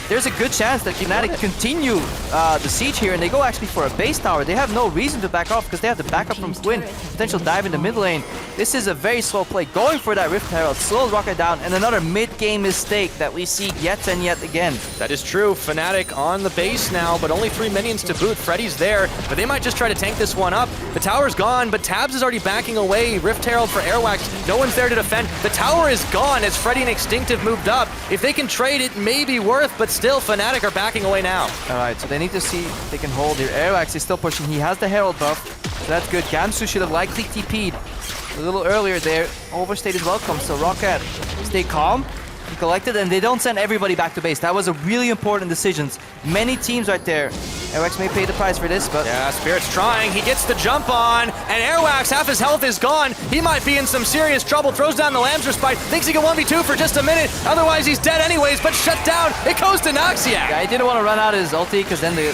there's a good chance that Fnatic continue the siege here, and they go actually for a base tower. They have no reason to back off because they have the backup from Quinn. Potential dive in the mid lane. This is a very slow play. Going for that Rift Herald slows Roccat down, and another mid-game mistake that we see yet and yet again. That is true. Fnatic on the base now, but only 3 minions to boot. Freddy's there, but they might just try to tank this one up. The tower's gone, but Tabs is already backing away. Rift Herald for Airwax. No one's there to defend. The tower is gone as Freddy and Extinct have moved up. If they can trade, it may be worth, but still, Fnatic are backing away now. Alright, so they need to see if they can hold here. Airwax is still pushing. He has the Herald buff, so that's good. Gamsu should have likely TP'd a little earlier there. Overstayed his welcome, so Roccat stay calm and collected, and they don't send everybody back to base. That was a really important decision. Many teams right there Airwax may pay the price for this, but Yeah, Spirit's trying. He gets the jump on, and Airwax, half his health is gone. He might be in some serious trouble. Throws down the Lambs Respite. Thinks he can 1v2 for just a minute. Otherwise, he's dead anyways, but shut down. It goes to Noxiac. yeah, he didn't want to run out of his ulti because then the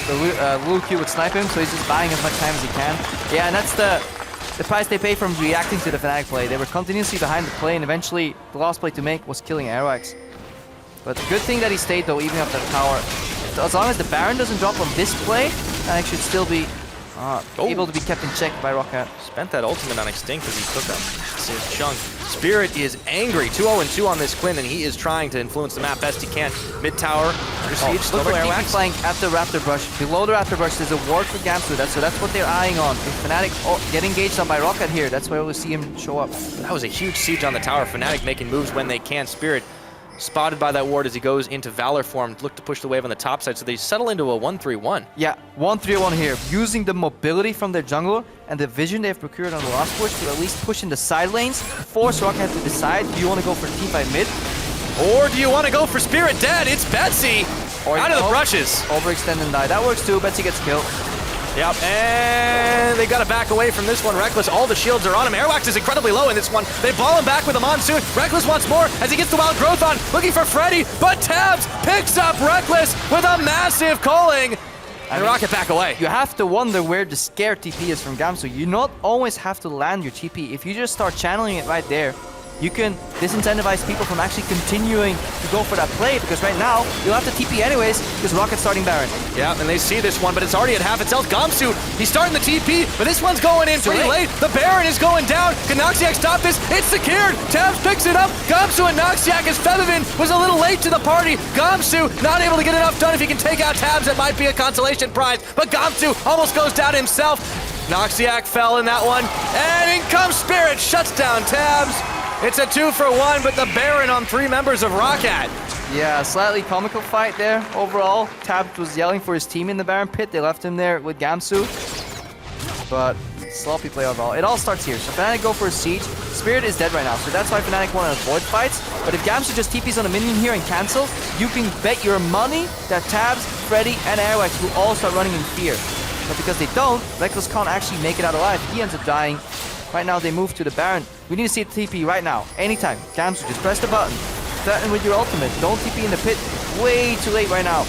Lulu Q would snipe him, so he's just buying as much time as he can. Yeah, and that's the price they pay from reacting to the Fnatic play. They were continuously behind the play, and eventually the last play to make was killing Airwax. But good thing that he stayed though, even up that tower. As long as the Baron doesn't drop on this play, Fnatic should still be able to be kept in check by Roccat. Spent that ultimate on Extinct as he took a massive chunk. Spirit is angry. 2-0-2 on this Quinn, and he is trying to influence the map best he can. Mid tower, under siege, still Look for Airwax. flying at the Raptor Brush. Below the Raptor Brush, there's a ward for Gamsu. So that's what they're eyeing on. If Fnatic get engaged on by Roccat here, that's where we'll see him show up. That was a huge siege on the tower. Fnatic making moves when they can. Spirit spotted by that ward as he goes into Valor form, look to push the wave on the top side, so they settle into a 1-3-1. Yeah, 1-3-1 here. Using the mobility from their jungler and the vision they've procured on the last push to at least push in the side lanes, force Roccat to decide, do you want to go for teamfight mid? Or do you want to go for Spirit dead? It's Betsy out of the brushes. Overextend and die. That works too. Betsy gets killed. Yep, and they got to back away from this one. Reckless, all the shields are on him. Airwax is incredibly low in this one. They ball him back with a Monsoon. Reckless wants more as he gets the Wild Growth on, looking for Freddy, but Tabs picks up Reckless with a massive calling. And Roccat back away. You have to wonder where the scare TP is from Gamsu. You not always have to land your TP. If you just start channeling it right there, you can disincentivize people from actually continuing to go for that play, because right now you'll have to TP anyways because Rocket's starting Baron. Yeah, and they see this one, but it's already at half its health. Gamsu, he's starting the TP, but this one's going in pretty late. The Baron is going down. Can Noxiac stop this? It's secured. Tabs picks it up. Gamsu and Noxiac, as Feathervin was a little late to the party. Gamsu not able to get enough done. If he can take out Tabs, it might be a consolation prize, but Gamsu almost goes down himself. Noxiac fell in that one, and in comes Spirit, shuts down Tabs. It's a 2-for-1, but the Baron on 3 members of Roccat. Yeah, slightly comical fight there overall. Tabs was yelling for his team in the Baron pit. They left him there with Gamsu. But sloppy play overall. It all starts here. So Fnatic go for a siege. Spirit is dead right now, so that's why Fnatic want to avoid fights. But if Gamsu just TPs on a minion here and cancels, you can bet your money that Tabs, Freddy, and Airwax will all start running in fear. But because they don't, Reckless can't actually make it out alive. He ends up dying. Right now they move to the Baron. We need to see a TP right now. Anytime. Gamsu, just press the button. Threaten with your ultimate. Don't TP in the pit. Way too late right now.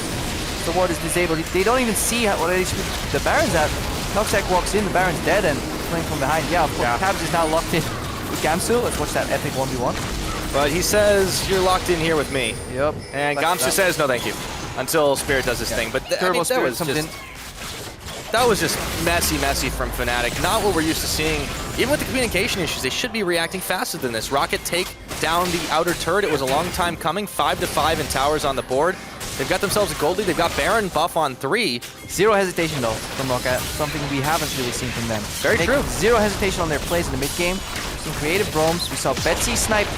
The ward is disabled. They don't even see what the Baron's at. Noxiac walks in, the Baron's dead and playing from behind. Yeah, of course, Tabs is now locked in with Gamsu. Let's watch that epic 1v1. But he says, you're locked in here with me. Yep. And Gamsu says, no thank you. Until Spirit does his thing. But Turbo Spirit comes in. That was just messy from Fnatic. Not what we're used to seeing. Even with the communication issues, they should be reacting faster than this. Roccat take down the outer turret. It was a long time coming. 5-5 in towers on the board. They've got themselves a gold lead. They've got Baron buff on 3. Zero hesitation though from Roccat. Something we haven't really seen from them. Very true. Zero hesitation on their plays in the mid game. Some creative roams. We saw Betsy snipe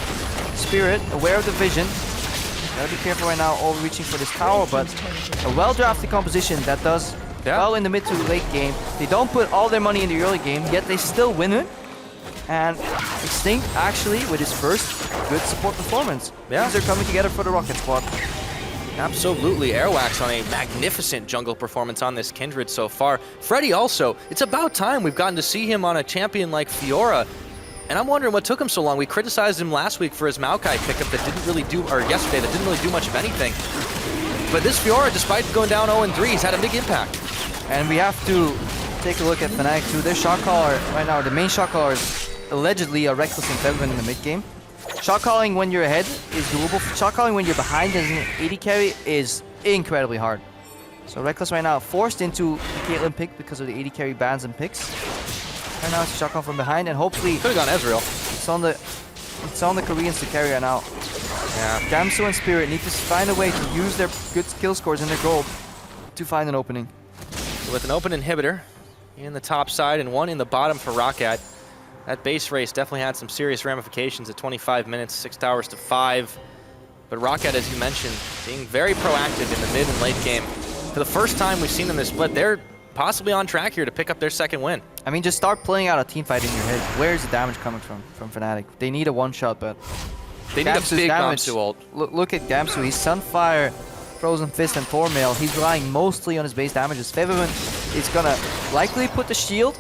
Spirit, aware of the vision. Gotta be careful right now, overreaching for this tower, but a well-drafted composition that does well in the mid to late game. They don't put all their money in the early game, yet they still win it. And Extinct actually with his first good support performance. Yeah. These are coming together for the Roccat squad. Absolutely. Airwax on a magnificent jungle performance on this Kindred so far. Freddy also. It's about time we've gotten to see him on a champion like Fiora. And I'm wondering what took him so long. We criticized him last week for his Maokai pickup that didn't really do, or yesterday, that didn't really do much of anything. But this Fiora, despite going down 0-3, he's had a big impact. And we have to take a look at Fnatic too. Their shot caller right now, the main shot caller is allegedly a Reckless and Feathervin in the mid game. Shot calling when you're ahead is doable. Shot calling when you're behind as an AD carry is incredibly hard. So Reckless right now forced into the Caitlyn pick because of the AD carry bans and picks. Right now it's a shot call from behind, and hopefully Could have gone Ezreal. it's on the Koreans to carry right now. Yeah. Gamsu and Spirit need to find a way to use their good skill scores and their gold to find an opening. With an open inhibitor in the top side and one in the bottom for Roccat. That base race definitely had some serious ramifications at 25 minutes, 6 towers to 5. But Roccat, as you mentioned, being very proactive in the mid and late game. For the first time we've seen in this split, they're possibly on track here to pick up their second win. I mean, just start playing out a team fight in your head. Where's the damage coming from Fnatic? They need a one-shot, but They need a big Gamsu ult. Look at Gamsu. He's Sunfire Frozen Fist and Thornmail, he's relying mostly on his base damages. Featherman is gonna likely put the shield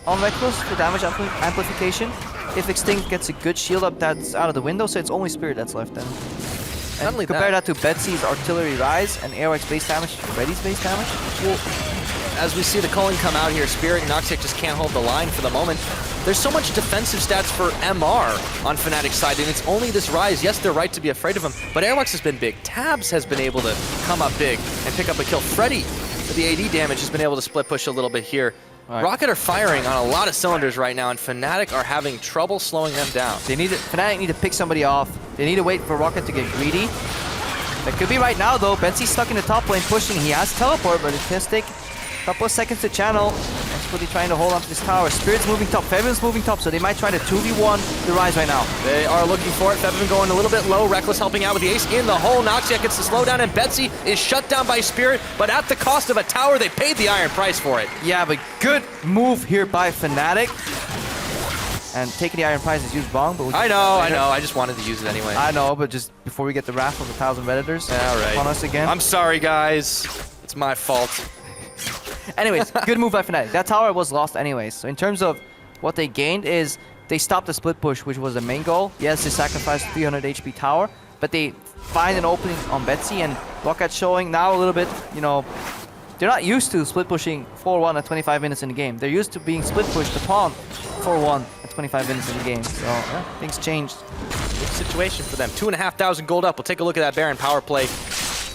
on Reckless for damage amplification. If Extinct gets a good shield up, that's out of the window, so it's only Spirit that's left then. And only compare that. that to Betsy's Artillery Rise and Airwax base damage, Freddy's base damage. Well, as we see the culling come out here, Spirit and Noxic just can't hold the line for the moment. There's so much defensive stats for MR on Fnatic's side, and it's only this Rise. Yes, they're right to be afraid of him, but Airwax has been big. Tabs has been able to come up big and pick up a kill. Freddy, with the AD damage, has been able to split push a little bit here. Right. Roccat are firing on a lot of cylinders right now, and Fnatic are having trouble slowing them down. Fnatic need to pick somebody off. They need to wait for Roccat to get greedy. That could be right now though. Betsy's stuck in the top lane pushing. He has teleport, but it has taken a couple of seconds to channel. Desperately trying to hold on to this tower. Spirit's moving top, Fevin's moving top, so they might try to 2v1 the Rise right now. They are looking for it. Fevin going a little bit low. Reckless helping out with the ace in the hole. Noxiac gets the slowdown, and Betsy is shut down by Spirit, but at the cost of a tower. They paid the iron price for it. Yeah, but good move here by Fnatic. And taking the iron prize is used wrong, but I know. I just wanted to use it anyway. I know, but just before we get the wrath of 1,000 Redditors All right. on us again. I'm sorry, guys. It's my fault. Anyways, good move by Fnatic. That tower was lost anyways. So in terms of what they gained is they stopped the split push, which was the main goal. Yes, they sacrificed 300 HP tower, but they find an opening on Betsy, and Roccat showing now a little bit, you know, they're not used to split pushing 4-1 at 25 minutes in the game. They're used to being split pushed upon 4-1 at 25 minutes in the game. So yeah, things changed. Good situation for them. 2,500 gold up. We'll take a look at that Baron power play.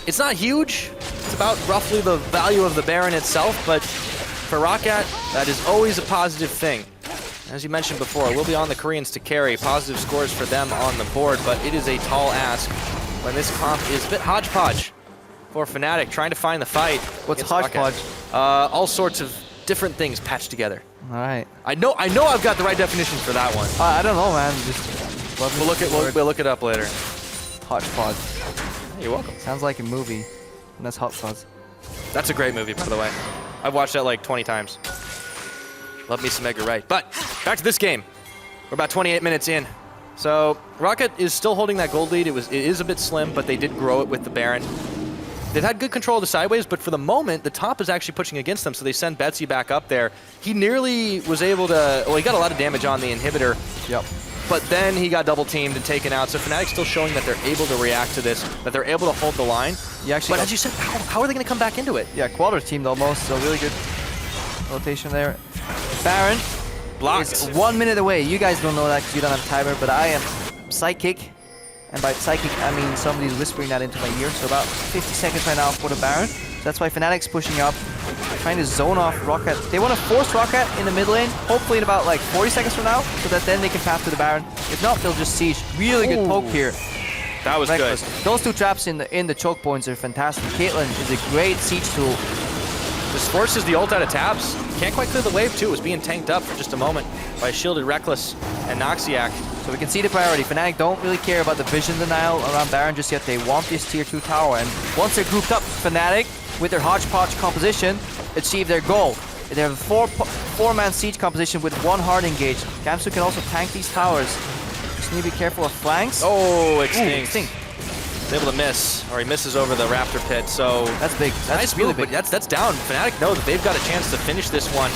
It's not huge. It's about roughly the value of the Baron itself, but for Roccat, that is always a positive thing. As you mentioned before, we'll be on the Koreans to carry. Positive scores for them on the board, but it is a tall ask when this comp is a bit hodgepodge for Fnatic, trying to find the fight. What's against hodgepodge? Roccat. All sorts of different things patched together. All right. I know I've got the right definition for that one. I don't know, man. Just We'll look it up later. hodgepodge. You're welcome. Sounds like a movie, and that's Hot Fuzz. That's a great movie, by the way. I've watched that like 20 times. Love me some Edgar Wright. But back to this game. We're about 28 minutes in. So Roccat is still holding that gold lead. It is a bit slim, but they did grow it with the Baron. They've had good control of the sideways, but for the moment, the top is actually pushing against them, so they send Betsy back up there. He nearly was able to, well, he got a lot of damage on the inhibitor. Yep. But then he got double teamed and taken out. So Fnatic's still showing that they're able to react to this, that they're able to hold the line. But as you said, how are they going to come back into it? Yeah, Quadra teamed almost, so really good rotation there. Baron Blocked. is 1 minute away. You guys don't know that because you don't have timer, but I am psychic. And by psychic, I mean somebody's whispering that into my ear. So about 50 seconds right now for the Baron. So that's why Fnatic's pushing up, trying to zone off Roccat. They want to force Roccat in the mid lane, hopefully in about like 40 seconds from now, so that then they can path to the Baron. If not, they'll just siege. Really good poke here. That was Reckless. good. Those two traps in the choke points are fantastic. Caitlyn is a great siege tool. This forces the ult out of tabs. Can't quite clear the wave too. It was being tanked up for just a moment by shielded Reckless and Noxiac. So we can see the priority. Fnatic don't really care about the vision denial around Baron just yet. They want this tier 2 tower. And once they're grouped up, Fnatic, with their hodgepodge composition, achieve their goal. They have a four-man siege composition with one hard engage. Gamsu can also tank these towers. Just need to be careful of flanks. Oh, Extinct. Ooh, Extinct. He's able to miss, or he misses over the Raptor pit. So That's big. That's nice really move, big. but that's down. Fnatic know that they've got a chance to finish this one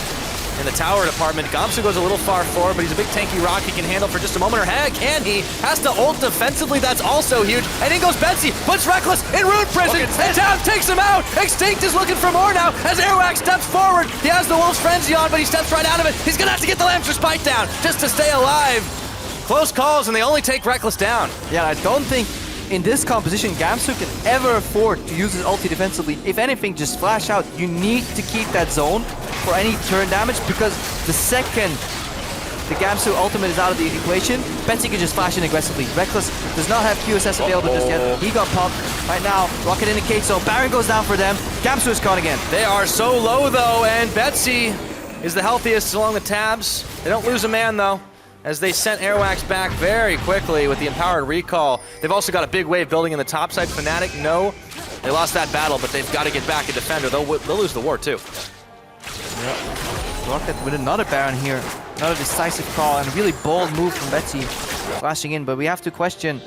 in the tower department. Gamsu goes a little far forward, but he's a big tanky rock he can handle for just a moment. Or can he? Has to ult defensively. That's also huge. And in goes Betsy, puts Reckless in Rune Prison, and Tab takes him out. Extinct is looking for more now as Airwax steps forward. He has the Wolf's Frenzy on, but he steps right out of it. He's gonna have to get the Lamb's Respite down just to stay alive. Close calls, and they only take Reckless down. Yeah, I don't think in this composition Gamsu can ever afford to use his ulti defensively. If anything, just flash out. You need to keep that zone for any turn damage, because the second the Gamsu ultimate is out of the equation, Betsy can just flash in aggressively. Reckless does not have QSS available just yet. He got popped. Right now, Roccat indicates so. Baron goes down for them. Gamsu is caught again. They are so low though, and Betsy is the healthiest along the tabs. They don't lose a man though, as they sent Airwax back very quickly with the empowered recall. They've also got a big wave building in the top side. Fnatic, no, they lost that battle, but they've got to get back and defend or they'll lose the war too. Yep. Roccat with another Baron here. Another decisive call and a really bold move from Betsy flashing in, but we have to question,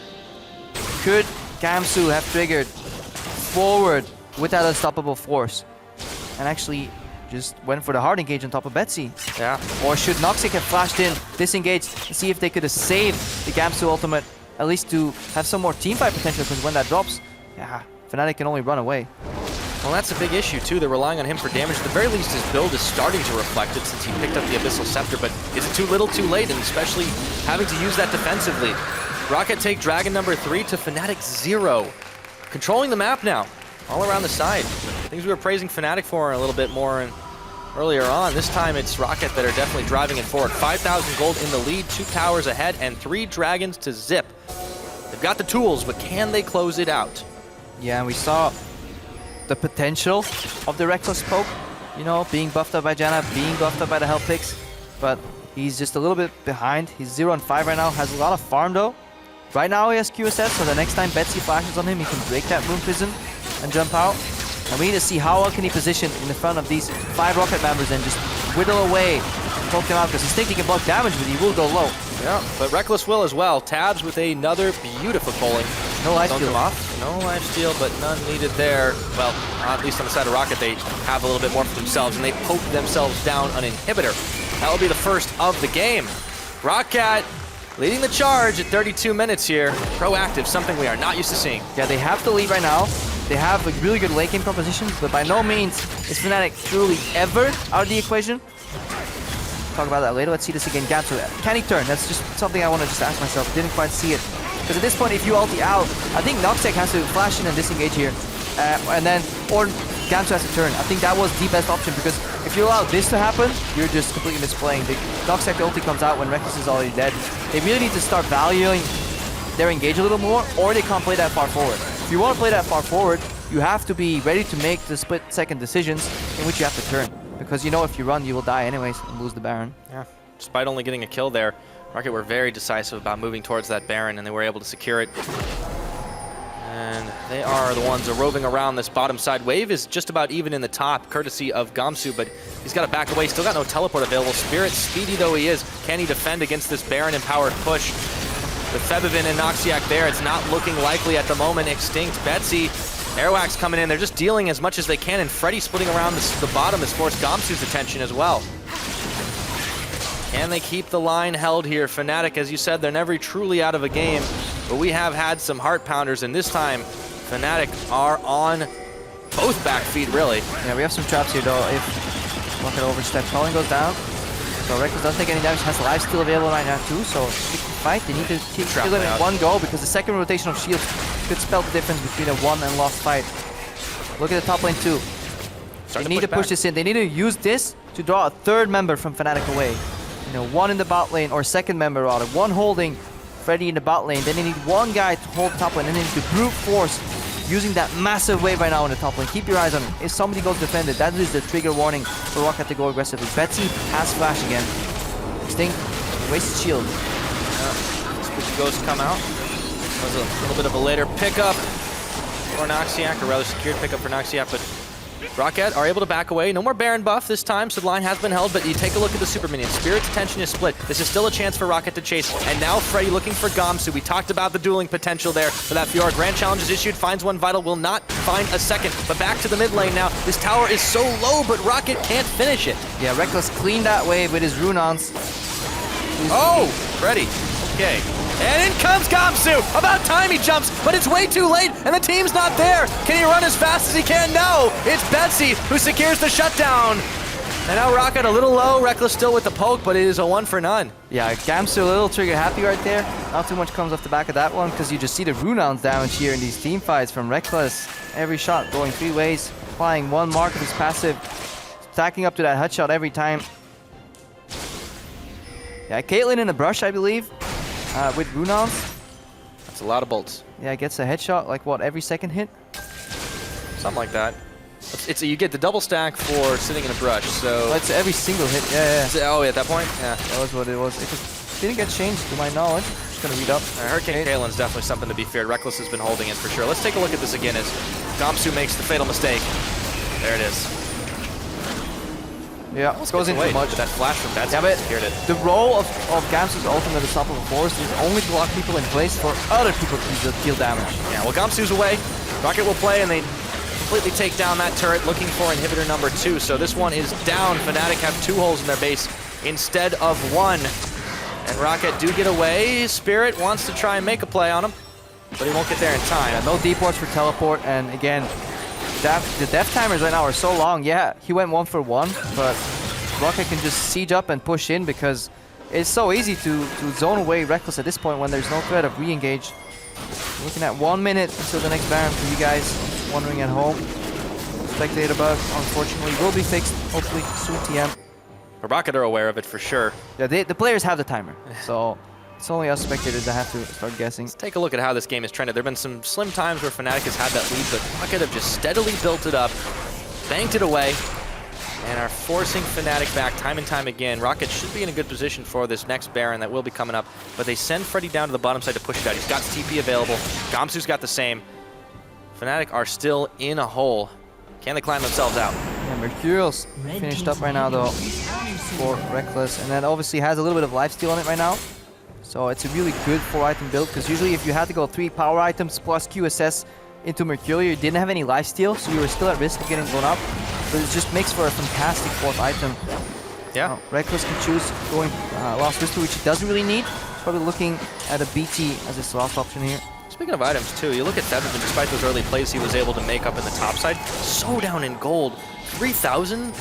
could Gamsu have triggered forward with that unstoppable force. And actually just went for the hard engage on top of Betsy. Yeah. Or should Noxic have flashed in, disengaged, and see if they could have saved the Gamsu ultimate, at least to have some more teamfight potential, because when that drops, yeah, Fnatic can only run away. Well, that's a big issue, too. They're relying on him for damage. At the very least, his build is starting to reflect it since he picked up the Abyssal Scepter, but is it too little too late, and especially having to use that defensively? Roccat take Dragon number 3 to Fnatic 0. Controlling the map now, all around the side. Things we were praising Fnatic for a little bit more and earlier on. This time it's Roccat that are definitely driving it forward. 5,000 gold in the lead, 2 towers ahead, and 3 dragons to zip. They've got the tools, but can they close it out? Yeah, and we saw the potential of the Reckless poke, you know, being buffed up by Janna, being buffed up by the health picks, but he's just a little bit behind. He's 0-5 right now, has a lot of farm though. Right now he has QSS, so the next time Betsy flashes on him, he can break that Moon Prison and jump out. And we need to see how well can he position in the front of these 5 Roccat members and just whittle away, poke them out, because he thinks he can block damage, but he will go low. Yeah, but Reckless will as well. Tabs with another beautiful pulling. No life Don't steal. come off. No life steal, but none needed there. Well, at least on the side of Roccat, they have a little bit more for themselves, and they poke themselves down an inhibitor. That will be the first of the game. Roccat leading the charge at 32 minutes here. Proactive, something we are not used to seeing. Yeah, they have the lead right now. They have a really good late game proposition, but by no means is Fnatic truly ever out of the equation. Talk about that later. Let's see this again. Gamsu, can he turn? That's just something I want to just ask myself. Didn't quite see it. Because at this point, if you ulti out, I think Noxic has to flash in and disengage here. And then, or Gamsu has to turn. I think that was the best option, because if you allow this to happen, you're just completely misplaying. The Noxic ulti comes out when Reckless is already dead. They really need to start valuing their engage a little more, or they can't play that far forward. If you want to play that far forward, you have to be ready to make the split-second decisions in which you have to turn. Because you know if you run, you will die anyways and lose the Baron. Yeah, despite only getting a kill there, Roccat were very decisive about moving towards that Baron, and they were able to secure it. And they are the ones roving around this bottom side. Wave is just about even in the top, courtesy of Gamsu, but he's got to back away. Still got no teleport available. Spirit, speedy though he is, can he defend against this Baron-empowered push? With Febivin and Noxiac there, it's not looking likely at the moment. Extinct, Betsy, Airwax coming in. They're just dealing as much as they can, and Freddy splitting around the bottom has forced Gamsu's attention as well. Can they keep the line held here? Fnatic, as you said, they're never truly out of a game, but we have had some heart pounders, and this time Fnatic are on both back feet, really. Yeah, we have some traps here though. If Roccat overstep, calling goes down. So Reckless doesn't take any damage, has life steal available right now too, so big fight. They need to kill him in one go, because the second rotation of shields could spell the difference between a won and lost fight. Look at the top lane too. They need to push this in. They need to use this to draw a third member from Fnatic away. You know, one in the bot lane, or second member rather. One holding Freddy in the bot lane. Then they need one guy to hold the top lane, and then to brute force using that massive wave right now in the top lane. Keep your eyes on it. If somebody goes defended, that is the trigger warning for Roccat to go aggressively. Betsy has flash again. Extinct, wasted shield. Spooky Ghost come out. That was a little bit of a later pickup for Noxiac, or rather secured pickup for Noxiac, but Roccat are able to back away. No more Baron buff this time, so the line has been held, but you take a look at the super minions. Spirit's attention is split. This is still a chance for Roccat to chase, and now Freddy looking for Gamsu. We talked about the dueling potential there for that Fiora. Grand challenge is issued, finds one vital, will not find a second, but back to the mid lane now. This tower is so low, but Roccat can't finish it. Yeah, Reckless cleaned that wave with his Runons. Oh, Freddy, okay. And in comes Gamsu! About time he jumps, but it's way too late, and the team's not there! Can he run as fast as he can? No! It's Betsy who secures the shutdown! And now Roccat a little low, Reckless still with the poke, but it is a 1 for none. Yeah, Gamsu a little trigger happy right there. Not too much comes off the back of that one, because you just see the Runons damage here in these team fights from Reckless. Every shot going 3 ways, applying one mark of his passive, stacking up to that headshot every time. Yeah, Caitlyn in the brush, I believe. With Runons. That's a lot of bolts. Yeah, gets a headshot like what, every second hit? Something like that. You get the double stack for sitting in a brush, so... It's every single hit, yeah. Oh, yeah, at that point? Yeah. That was what it was. It didn't get changed to my knowledge. Just gonna read up. Hurricane Kaelin's definitely something to be feared. Reckless has been holding it for sure. Let's take a look at this again as Gamsu makes the fatal mistake. There it is. Yeah, it goes into much. That flash from Betsy secured it. The role of Gamsu's ultimate unstoppable force is only to lock people in place for other people to deal damage. Yeah, well, Gamsu's away. Roccat will play, and they completely take down that turret, looking for inhibitor number 2. So this one is down. Fnatic have 2 holes in their base instead of 1. And Roccat do get away. Spirit wants to try and make a play on him, but he won't get there in time. Yeah, no deep wards for teleport, and again, the death timers right now are so long. Yeah, he went 1 for 1, but Roccat can just siege up and push in because it's so easy to zone away Reckless at this point when there's no threat of re-engage. Looking at 1 minute until the next Baron for you guys wondering at home. Spectator bug, unfortunately, will be fixed, hopefully soon TM. Roccat are aware of it for sure. Yeah, the players have the timer, so it's only us spectators that have to start guessing. Let's take a look at how this game has trended. There have been some slim times where Fnatic has had that lead, but Roccat have just steadily built it up, banked it away, and are forcing Fnatic back time and time again. Roccat should be in a good position for this next Baron that will be coming up, but they send Freddy down to the bottom side to push it out. He's got TP available. Gamsu's got the same. Fnatic are still in a hole. Can they climb themselves out? Yeah, Mercurial's finished up right now though for Reckless, and that obviously has a little bit of lifesteal on it right now. So it's a really good 4-item build, because usually if you had to go 3 power items plus QSS into Mercurial, you didn't have any lifesteal, so you were still at risk of getting blown up. But it just makes for a fantastic 4th item. Yeah. Reckless can choose going Lost Whisper, which he doesn't really need. He's probably looking at a BT as his last option here. Speaking of items too, you look at Featherman, despite those early plays he was able to make up in the top side, so down in gold. 3,000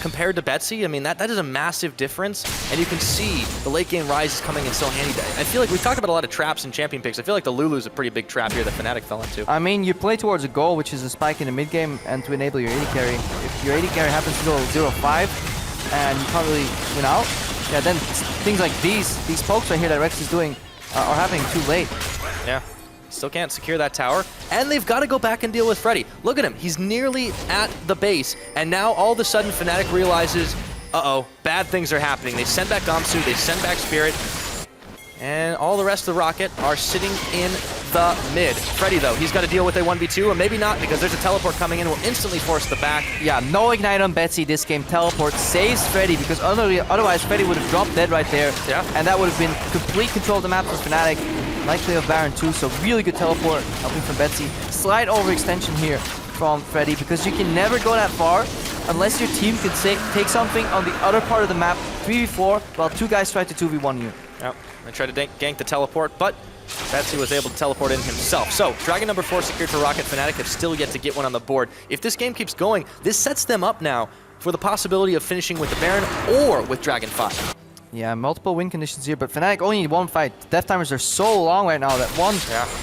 compared to Betsy, I mean, that is a massive difference, and you can see the late game rise is coming in so handy. I feel like we've talked about a lot of traps in champion picks. I feel like the Lulu's a pretty big trap here that Fnatic fell into. I mean, you play towards a goal, which is a spike in the mid game, and to enable your AD carry. If your AD carry happens to go 0-5, and you can't really win out, yeah, then things like these pokes right here that Rex is doing are happening too late. Yeah. Still can't secure that tower, and they've got to go back and deal with Freddy. Look at him, he's nearly at the base, and now all of a sudden Fnatic realizes, uh-oh, bad things are happening. They send back Gamsu, they send back Spirit, and all the rest of the Roccat are sitting in the mid. Freddy, though, he's got to deal with a 1v2, or maybe not, because there's a teleport coming in, will instantly force the back. Yeah, no Ignite on Betsy this game. Teleport saves Freddy, because otherwise Freddy would have dropped dead right there. Yeah. And that would have been complete control of the map for Fnatic. Likely of Baron too, so really good teleport helping from Betsy. Slight overextension here from Freddy, because you can never go that far unless your team can take something on the other part of the map, 3v4, while 2 guys try to 2v1 you. Yep, they tried to gank the teleport, but Betsy was able to teleport in himself. So, Dragon number 4 secured for Roccat. Fnatic have still yet to get one on the board. If this game keeps going, this sets them up now for the possibility of finishing with the Baron or with Dragon 5. Yeah, multiple win conditions here, but Fnatic only need 1 fight. Death timers are so long right now that one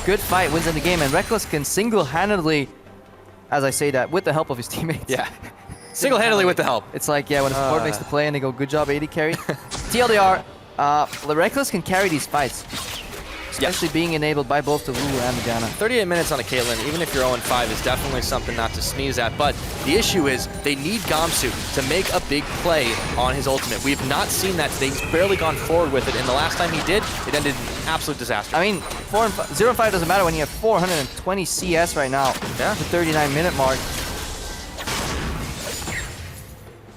good fight wins in the game, and Reckless can single-handedly, as I say that, with the help of his teammates. Yeah, single-handedly with the help. It's like, yeah, when a support makes the play and they go, good job, AD carry. TLDR, Reckless can carry these fights, especially being enabled by both the Lulu and the Diana. 38 minutes on a Caitlyn, even if you're 0-5, is definitely something not to sneeze at. But the issue is they need Gamsu to make a big play on his ultimate. We've not seen that today. He's barely gone forward with it, and the last time he did, it ended in absolute disaster. I mean, 0-5 doesn't matter when you have 420 CS right now. Yeah. The 39-minute mark.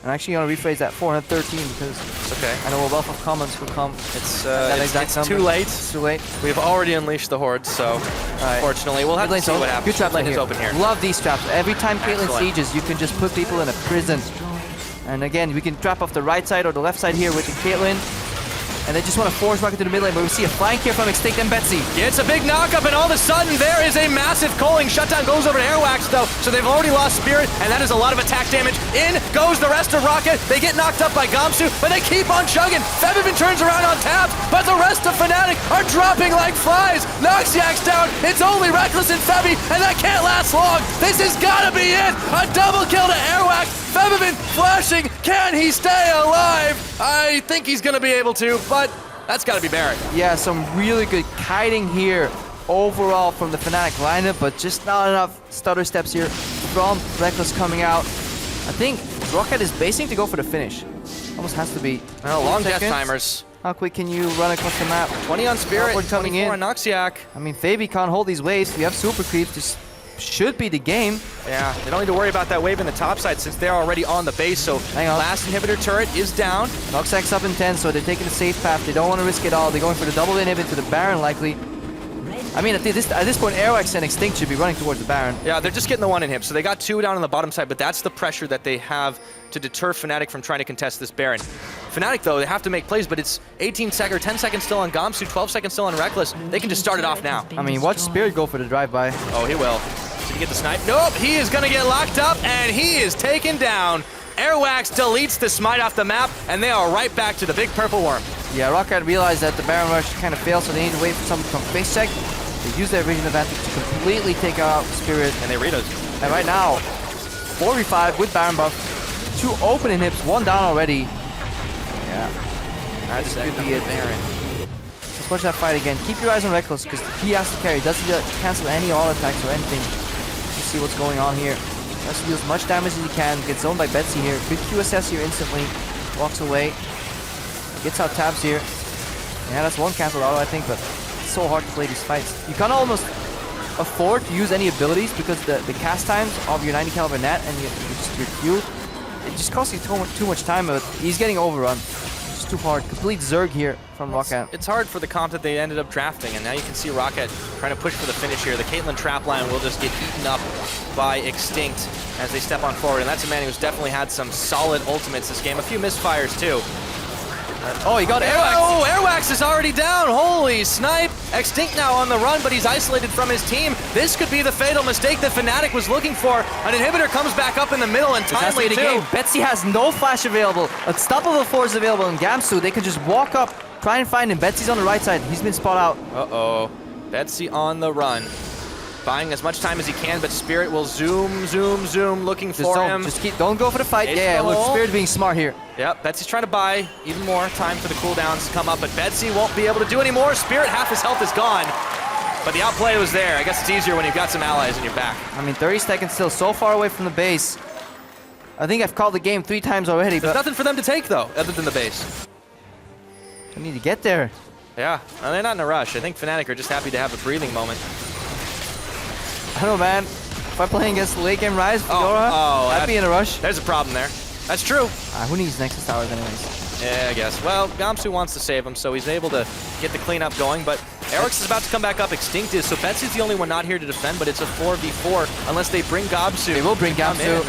I'm actually going to rephrase that 413 because It's okay. I know a wealth of comments will come. It's it's too late. It's too late. We've already unleashed the Horde, so unfortunately, we'll have to see what happens. Good trap Lane here. is open here. Love these traps. Every time Caitlyn Excellent. sieges, you can just put people in a prison. And again, we can trap off the right side or the left side here with the Caitlyn. And they just want to force Roccat to the mid lane, but we see a flank here from Extinct and Betsy. It's a big knockup, and all of a sudden, there is a massive culling. Shutdown goes over to Airwax, though, so they've already lost Spirit, and that is a lot of attack damage. In goes the rest of Roccat. They get knocked up by Gamsu, but they keep on chugging. Febiven turns around on tap, but the rest of Fnatic are dropping like flies. Noxiac's down. It's only Reckless and Febby, and that can't last long. This has got to be it. A double kill to Airwax. Febiven flashing. Can he stay alive? I think he's going to be able to, but that's got to be Baron. Yeah, some really good kiting here overall from the Fnatic lineup, but just not enough stutter steps here from Reckless coming out. I think Roccat is basing to go for the finish. Almost has to be. Well, long death seconds. timers. How quick can you run across the map? 20 on Spirit, Teleport coming 24 in. on Noxiac. I mean, Fabi can't hold these waves. We have super creeps. This should be the game. Yeah, they don't need to worry about that wave in the top side since they're already on the base, so Hang on. last inhibitor turret is down. Noxiac's up in 10, so they're taking the safe path. They don't want to risk it all. They're going for the double inhibit to the Baron, likely. I mean, at this point, ROC and Extinct should be running towards the Baron. Yeah, they're just getting the one inhib. So they got 2 down on the bottom side, but that's the pressure that they have to deter Fnatic from trying to contest this Baron. Fnatic, though, they have to make plays, but it's 10 seconds still on Gamsu, 12 seconds still on Reckless. They can just start it off now. I mean, watch Spirit go for the drive-by. Oh, he will. Did he get the snipe? Nope, he is gonna get locked up, and he is taken down. Airwax deletes the smite off the map, and they are right back to the big purple worm. Yeah, Roccat realized that the Baron Rush kind of failed, so they need to wait for someone to come face check. They use their vision advantage to completely take out Spirit. And they read us. And right now, 4v5 with Baron buff. 2 open inhibs, 1 down already. Yeah, That's this could be it. Baron. Let's watch that fight again. Keep your eyes on Reckless, because he has to carry. Doesn't cancel any all attacks or anything. Let's see what's going on here. Has to deal as much damage as he can. Gets zoned by Betsy here. Good QSS here instantly. Walks away. Gets out tabs here. Yeah, that's 1 cancel auto, I think, but it's so hard to play these fights. You can't almost afford to use any abilities because the cast times of your 90 caliber net and your Q, it just costs you too much time, but he's getting overrun. It's too hard. Complete Zerg here from Roccat. It's hard for the comp that they ended up drafting, and now you can see Roccat trying to push for the finish here. The Caitlyn trap line will just get eaten up by Extinct as they step on forward, and that's a man who's definitely had some solid ultimates this game. A few misfires, too. Oh, he got Airwax! Oh, Airwax is already down! Holy snipe! Extinct now on the run, but he's isolated from his team. This could be the fatal mistake that Fnatic was looking for. An inhibitor comes back up in the middle, and timely too. Betsy has no flash available. Unstoppable force available in Gamsu. They can just walk up, try and find him. Betsy's on the right side. He's been spot out. Uh-oh. Betsy on the run. Buying as much time as he can, but Spirit will zoom, looking for him. Just don't go for the fight. It's Yeah, the look, hole. Spirit being smart here. Yep, Betsy's trying to buy even more time for the cooldowns to come up, but Betsy won't be able to do any more. Spirit, half his health is gone, but the outplay was there. I guess it's easier when you've got some allies in your back. I mean, 30 seconds still, so far away from the base. I think I've called the game 3 times already, There's but nothing for them to take, though, other than the base. I need to get there. Yeah, well, they're not in a rush. I think Fnatic are just happy to have a breathing moment. I don't know, man. If I'm playing against Lake and Rise, Fedora, I'd be in a rush. There's a problem there. That's true. Who needs Nexus Towers anyways? Yeah, I guess. Well, Gamsu wants to save him, so he's able to get the cleanup going, but Eric's is about to come back up. Extinct is, so Betsy's the only one not here to defend, but it's a 4v4 unless they bring Gamsu. They will bring Gamsu.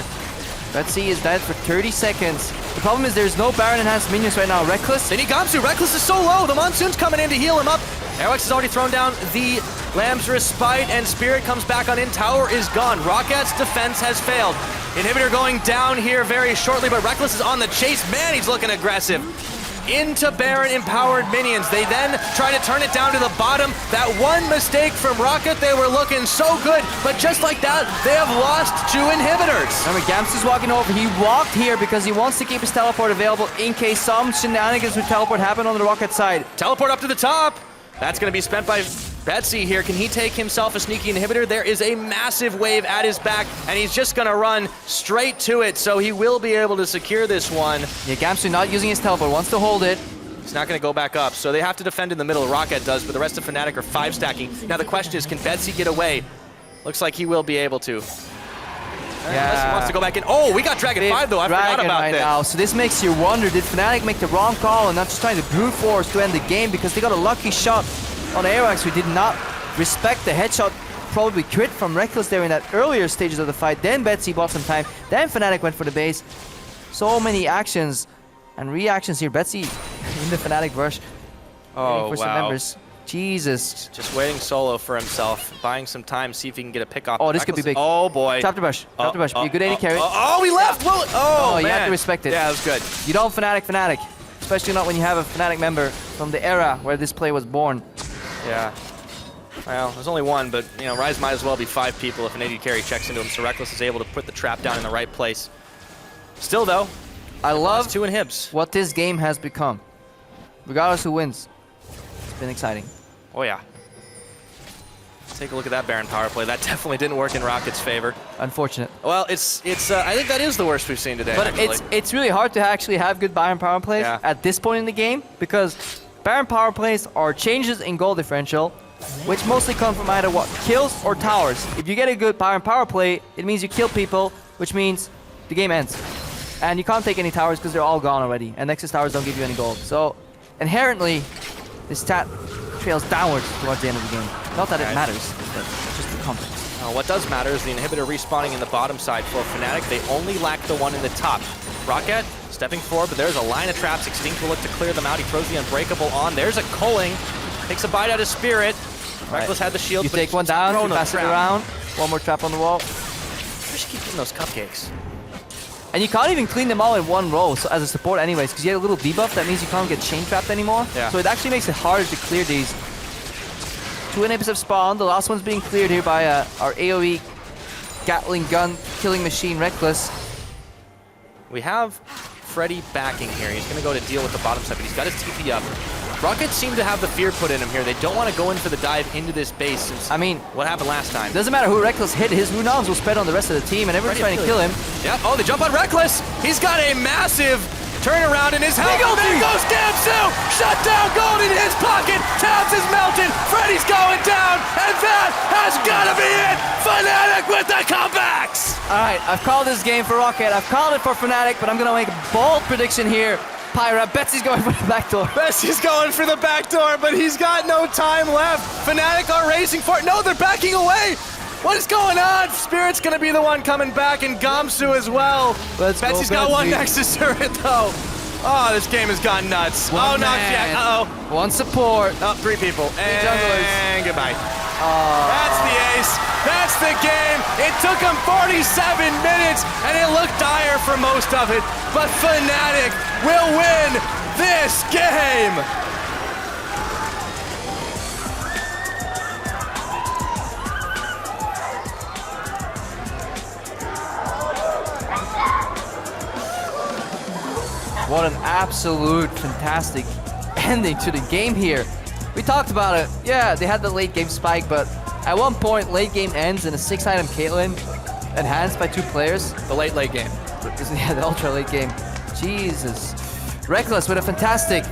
Betsy is dead for 30 seconds. The problem is there's no Baron enhanced minions right now. Reckless. They need Gamsu. Reckless is so low. The Monsoon's coming in to heal him up. Airwax has already thrown down the Lamb's Respite, and Spirit comes back on in. Tower is gone. Rockat's defense has failed. Inhibitor going down here very shortly, but Reckless is on the chase. Man, he's looking aggressive. Into Baron empowered minions. They then try to turn it down to the bottom. That one mistake from Roccat, they were looking so good, but just like that, they have lost 2 inhibitors. Remember, Gamsu's walking over. He walked here because he wants to keep his teleport available in case some shenanigans with teleport happen on the Roccat side. Teleport up to the top. That's going to be spent by Betsy here. Can he take himself a sneaky inhibitor? There is a massive wave at his back, and he's just going to run straight to it, so he will be able to secure this one. Yeah, Gamsu not using his teleport, wants to hold it. He's not going to go back up, so they have to defend in the middle. Roccat does, but the rest of Fnatic are 5-stacking. Now the question is, can Betsy get away? Looks like he will be able to. Unless he wants to go back in. Oh, we got Dragon 5 though. I forgot about this. Now. So this makes you wonder, did Fnatic make the wrong call and not just trying to brute force to end the game because they got a lucky shot on Airwax who did not respect the headshot, probably crit from Reckless there in that earlier stages of the fight. Then Betsy bought some time. Then Fnatic went for the base. So many actions and reactions here. Betsy in the Fnatic rush. Oh, for some members. Jesus. Just waiting solo for himself, buying some time, see if he can get a pick off. Oh, this could be big. Oh boy. Top to brush. Top to brush. Be a good AD carry. Oh, he left. Well, oh, man. You have to respect it. Yeah, that was good. You don't Fnatic. Especially not when you have a Fnatic member from the era where this play was born. Yeah. Well, there's only one, but you know, Rise might as well be 5 people if an AD carry checks into him, so Reckless is able to put the trap down in the right place. Still though, I love 2 inhibs. what this game has become. Regardless who wins. It's been exciting. Oh yeah. Take a look at that Baron power play. That definitely didn't work in Rocket's favor. Unfortunate. Well, it's I think that is the worst we've seen today. But actually. it's really hard to actually have good Baron power plays at this point in the game because Baron power plays are changes in goal differential, which mostly come from either what? Kills or towers. If you get a good Baron power play, it means you kill people, which means the game ends. And you can't take any towers because they're all gone already, and Nexus towers don't give you any gold. So inherently, this stat trails downwards towards the end of the game. Not that it matters, but just the context. What does matter is the inhibitor respawning in the bottom side for Fnatic. They only lack the one in the top. Roccat stepping forward, but there's a line of traps. Extinct will look to clear them out. He throws the Unbreakable on. There's a culling. Takes a bite out of Spirit. Reckless had the shield. You but take one down, you thrown a pass it trap. around. One more trap on the wall. We should keep getting those cupcakes. And you can't even clean them all in one row, so as a support anyways, because you have a little debuff, that means you can't get chain trapped anymore. Yeah. So it actually makes it harder to clear these. 2 inhibitors have spawned, the last one's being cleared here by our AoE Gatling gun killing machine Reckless. We have Freddy backing here. He's going to go to deal with the bottom side, but he's got his TP up. Rocket seem to have the fear put in him here. They don't want to go in for the dive into this base since I mean, what happened last time. doesn't matter who Reckless hit, his rune arms will spread on the rest of the team and everyone's trying to kill him. Yeah, oh, they jump on Reckless. He's got a massive turnaround in his health. There goes Gamsu! Shut down gold in his pocket! Tabs is melted! Freddy's going down! And that has gotta be it! Fnatic with the comebacks! Alright, I've called this game for Roccat, I've called it for Fnatic, but I'm gonna make a bold prediction here. Pyra, Betsy's going for the back door. Bessie's going for the back door, but he's got no time left. Fnatic are racing for it. No, they're backing away! What is going on? Spirit's gonna be the one coming back, and Gamsu as well. Betsy's got one next to Turret, though. Oh, this game has gone nuts. One not man. yet. Uh-oh. One support. Oh, 3 people. junglers. And goodbye. That's the ace. That's the game. It took them 47 minutes, and it looked dire for most of it. But Fnatic will win this game. What an absolute fantastic ending to the game here. We talked about it. Yeah, they had the late game spike, but at one point, late game ends in a 6-item Caitlyn, enhanced by 2 players. The late game. Yeah, the ultra late game. Jesus. Reckless with a fantastic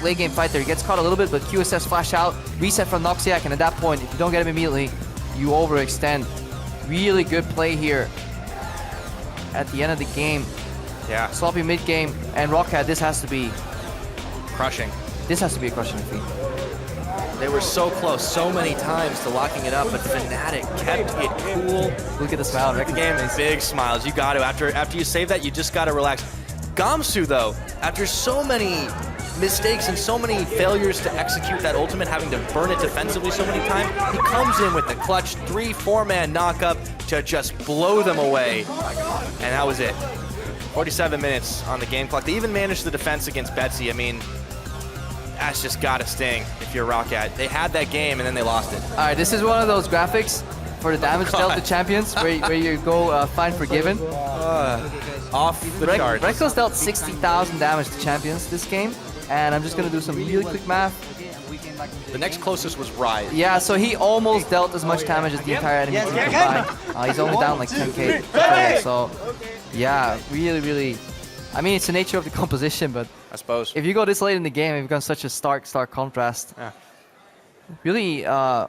late game fight there. He gets caught a little bit, but QSS flash out, reset from Noxiac, and at that point, if you don't get him immediately, you overextend. Really good play here at the end of the game. Yeah. Sloppy mid game, and Roccat, this has to be Crushing. This has to be a crushing defeat. They were so close so many times to locking it up, but Fnatic kept it cool. Look at the smile on The Reckless' game, face. big smiles. You got to. After you save that, you just got to relax. Gamsu, though, after so many mistakes and so many failures to execute that ultimate, having to burn it defensively so many times, he comes in with the clutch 3-4-man knockup to just blow them away. And that was it. 47 minutes on the game clock. They even managed the defense against Betsy. I mean, that's just gotta sting if you're Roccat. They had that game and then they lost it. All right, this is one of those graphics for the damage dealt to champions, where you go find Forgiven. Off the charts. Reckless dealt 60,000 damage to champions this game, and I'm just gonna do some really quick math. The next closest was Rise. Yeah, so he almost dealt as much damage as the entire enemy team combined. He's only down like 10k total, so yeah, really. I mean, it's the nature of the composition, but I suppose. if you go this late in the game, it becomes such a stark contrast. Yeah. Really, how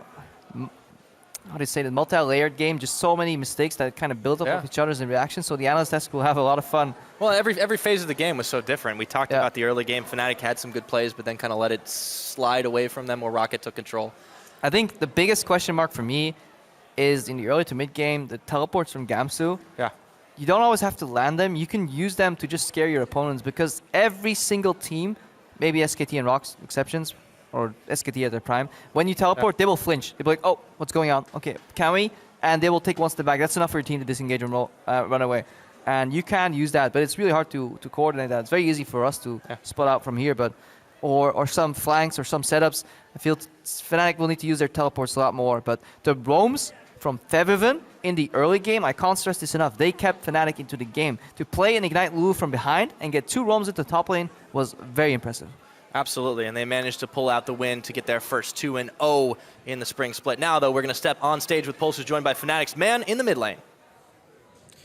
do you say, the multi-layered game, just so many mistakes that kind of build up Yeah. of each other's in reaction, so the analyst desk will have a lot of fun. Well, every phase of the game was so different. We talked Yeah. about the early game. Fnatic had some good plays, but then kind of let it slide away from them where Roccat took control. I think the biggest question mark for me is in the early to mid game, the teleports from Gamsu. Yeah. You don't always have to land them. You can use them to just scare your opponents, because every single team, maybe SKT and ROC's exceptions, or SKT at their prime, when you teleport, they will flinch. They'll be like, oh, what's going on? Okay, can we? And they will take one step back. That's enough for your team to disengage and run away. And you can use that, but it's really hard to coordinate that. It's very easy for us to split out from here, but or some flanks or some setups. I feel Fnatic will need to use their teleports a lot more. But the roams from Feviven in the early game, I can't stress this enough, they kept Fnatic into the game. To play and ignite Lulu from behind and get 2 roams into top lane was very impressive. Absolutely, and they managed to pull out the win to get their first 2-0 in the spring split. Now, though, we're going to step on stage with Pulse, who's joined by Fnatic's man in the mid lane.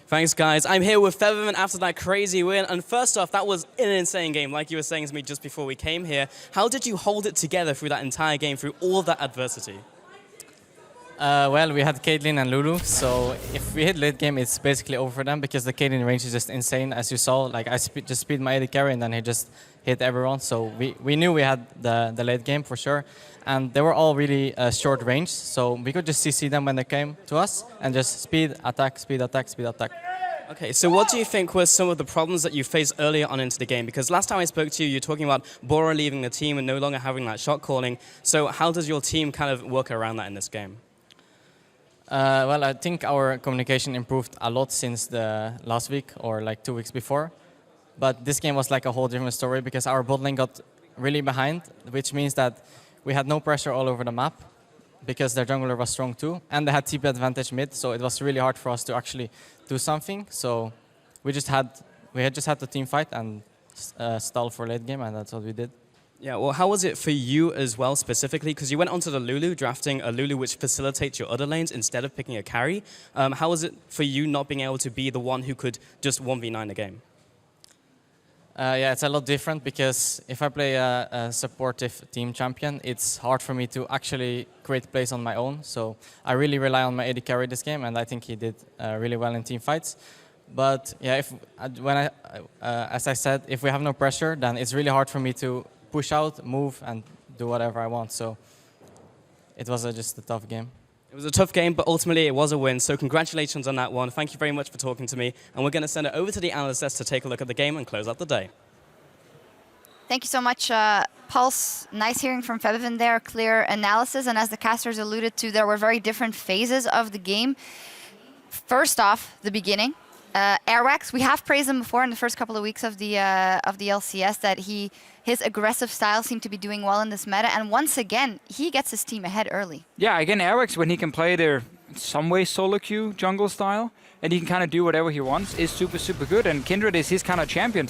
Thanks, guys. I'm here with Featherman after that crazy win. And first off, that was an insane game, like you were saying to me just before we came here. How did you hold it together through that entire game, through all of that adversity? Well, we had Caitlyn and Lulu, so if we hit late game, it's basically over for them because the Caitlyn range is just insane, as you saw. Like I just speed my AD carry and then he just hit everyone. So we knew we had the late game for sure, and they were all really short range, so we could just CC them when they came to us and just speed, attack, speed, attack, speed, attack. Okay, so what do you think were some of the problems that you faced earlier on into the game? Because last time I spoke to you, you're talking about Bora leaving the team and no longer having that shot calling. So how does your team kind of work around that in this game? Well, I think our communication improved a lot since the last week or like 2 weeks before. But this game was like a whole different story because our bot lane got really behind, which means that we had no pressure all over the map because their jungler was strong too. And they had TP advantage mid, so it was really hard for us to actually do something. So we just had to team fight and stall for late game, and that's what we did. Yeah, well, how was it for you as well specifically? Because you went onto the Lulu, drafting a Lulu which facilitates your other lanes instead of picking a carry. How was it for you not being able to be the one who could just 1v9 the game? Yeah, it's a lot different because if I play a supportive team champion, it's hard for me to actually create plays on my own. So I really rely on my AD carry this game, and I think he did really well in team fights. But yeah, as I said, if we have no pressure, then it's really hard for me to push out, move, and do whatever I want. So it was just a tough game. It was a tough game, but ultimately it was a win. So congratulations on that one. Thank you very much for talking to me. And we're going to send it over to the analyst desk to take a look at the game and close out the day. Thank you so much, Pulse. Nice hearing from Febiven there, clear analysis. And as the casters alluded to, there were very different phases of the game. First off, the beginning. Airwax, we have praised him before in the first couple of weeks of the LCS that his aggressive style seemed to be doing well in this meta, and once again he gets his team ahead early. Yeah, again, Airwax, when he can play their in some way solo queue jungle style, and he can kind of do whatever he wants, is super, super good, and Kindred is his kind of champion.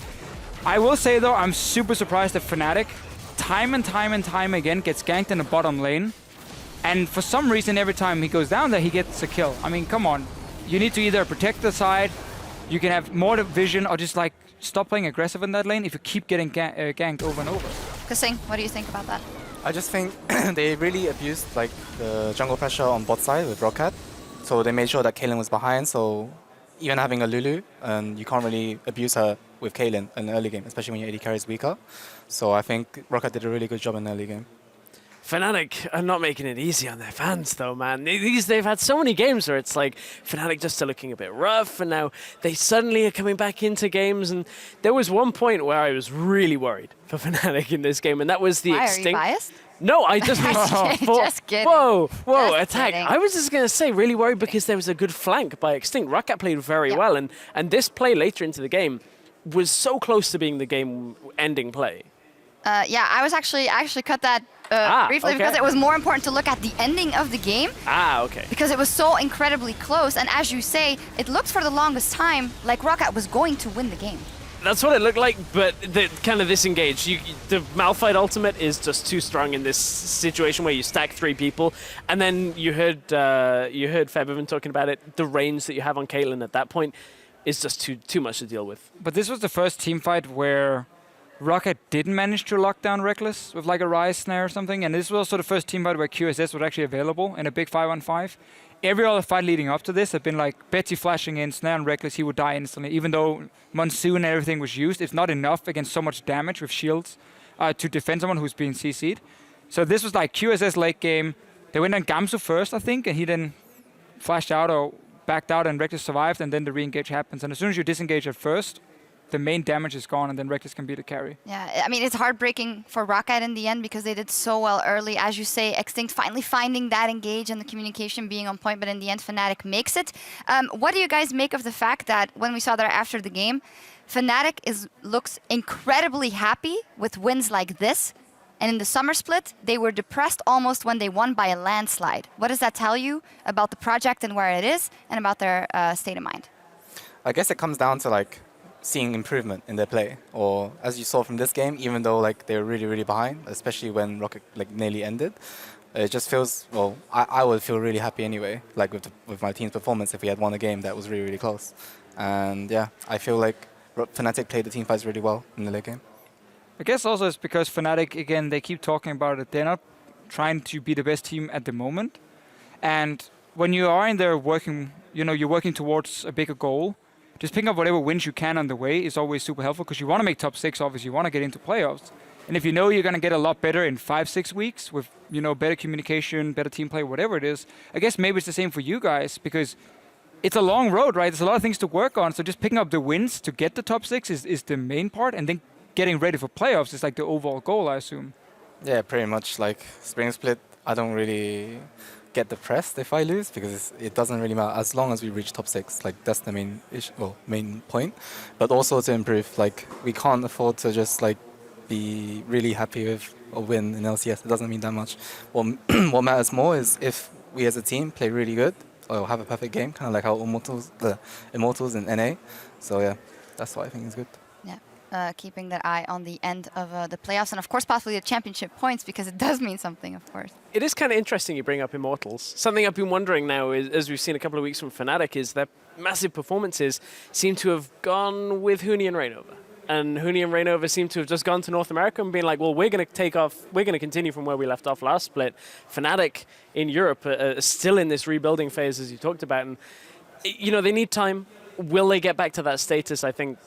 I will say though, I'm super surprised that Fnatic time and time again gets ganked in the bottom lane, and for some reason every time he goes down there he gets a kill. I mean, come on, you need to either protect the side, you can have more vision, or just like stop playing aggressive in that lane if you keep getting ganked over and over. Kasing, what do you think about that? I just think they really abused like the jungle pressure on bot side with Roccat. So they made sure that Caitlyn was behind. So even having a Lulu, you can't really abuse her with Caitlyn in the early game, especially when your AD carry is weaker. So I think Roccat did a really good job in the early game. Fnatic are not making it easy on their fans, though, man. They've had so many games where it's like Fnatic just are looking a bit rough, and now they suddenly are coming back into games. And there was one point where I was really worried for Fnatic in this game, and that was the Why, are you biased? No, I just Just kidding. Whoa, Just attack! kidding. I was just gonna say, really worried because there was a good flank by Extinct. Roccat played very well, and this play later into the game was so close to being the game-ending play. Yeah, I actually cut that briefly because it was more important to look at the ending of the game. Okay. Because it was so incredibly close, and as you say, it looked for the longest time like Roccat was going to win the game. That's what it looked like, but kind of disengaged. The Malphite ultimate is just too strong in this situation where you stack 3 people, and then you heard Febiven talking about it. The range that you have on Caitlyn at that point is just too much to deal with. But this was the first team fight where Roccat didn't manage to lock down Reckless with like a Rise Snare or something, and this was also the first team fight where QSS was actually available in a big 5-on-5. Every other fight leading up to this had been like Betsy flashing in, Snare and Reckless, he would die instantly, even though Monsoon and everything was used. It's not enough against so much damage with shields to defend someone who's being CC'd. So this was like QSS late game. They went on Gamsu first, I think, and he then flashed out or backed out, and Reckless survived, and then the re-engage happens. And as soon as you disengage at first, the main damage is gone, and then Reckless can be the carry. Yeah, I mean, it's heartbreaking for Roccat in the end because they did so well early. As you say, Extinct finally finding that engage and the communication being on point, but in the end, Fnatic makes it. What do you guys make of the fact that when we saw that after the game, Fnatic looks incredibly happy with wins like this, and in the summer split, they were depressed almost when they won by a landslide. What does that tell you about the project and where it is, and about their state of mind? I guess it comes down to like seeing improvement in their play, or as you saw from this game, even though like they were really behind, especially when Rocket like nearly ended, it just feels, well, I would feel really happy anyway, like with my team's performance if we had won a game that was really close. And yeah, I feel like Fnatic played the team fights really well in the late game. I guess also it's because Fnatic, again, they keep talking about it. They're not trying to be the best team at the moment. And when you are in there working, you're working towards a bigger goal, just picking up whatever wins you can on the way is always super helpful because you want to make top 6, obviously. You want to get into playoffs. And if you know you're going to get a lot better in 5-6 weeks with, better communication, better team play, whatever it is, I guess maybe it's the same for you guys because it's a long road, right? There's a lot of things to work on. So just picking up the wins to get the top 6 is the main part. And then getting ready for playoffs is like the overall goal, I assume. Yeah, pretty much like Spring Split. I don't really get depressed if I lose because it doesn't really matter as long as we reach top 6. Like that's the main issue, main point. But also to improve, like we can't afford to just like be really happy with a win in LCS. It doesn't mean that much. What matters more is if we as a team play really good or have a perfect game, kind of like how the Immortals in NA. So yeah, that's what I think is good. Keeping that eye on the end of the playoffs and, of course, possibly the championship points because it does mean something, of course. It is kind of interesting you bring up Immortals. Something I've been wondering now, is, as we've seen a couple of weeks from Fnatic, is that massive performances seem to have gone with Huni and Reignover. And Huni and Reignover seem to have just gone to North America and been like, well, we're going to take off, we're going to continue from where we left off last split. Fnatic in Europe are still in this rebuilding phase, as you talked about. And, they need time. Will they get back to that status, I think,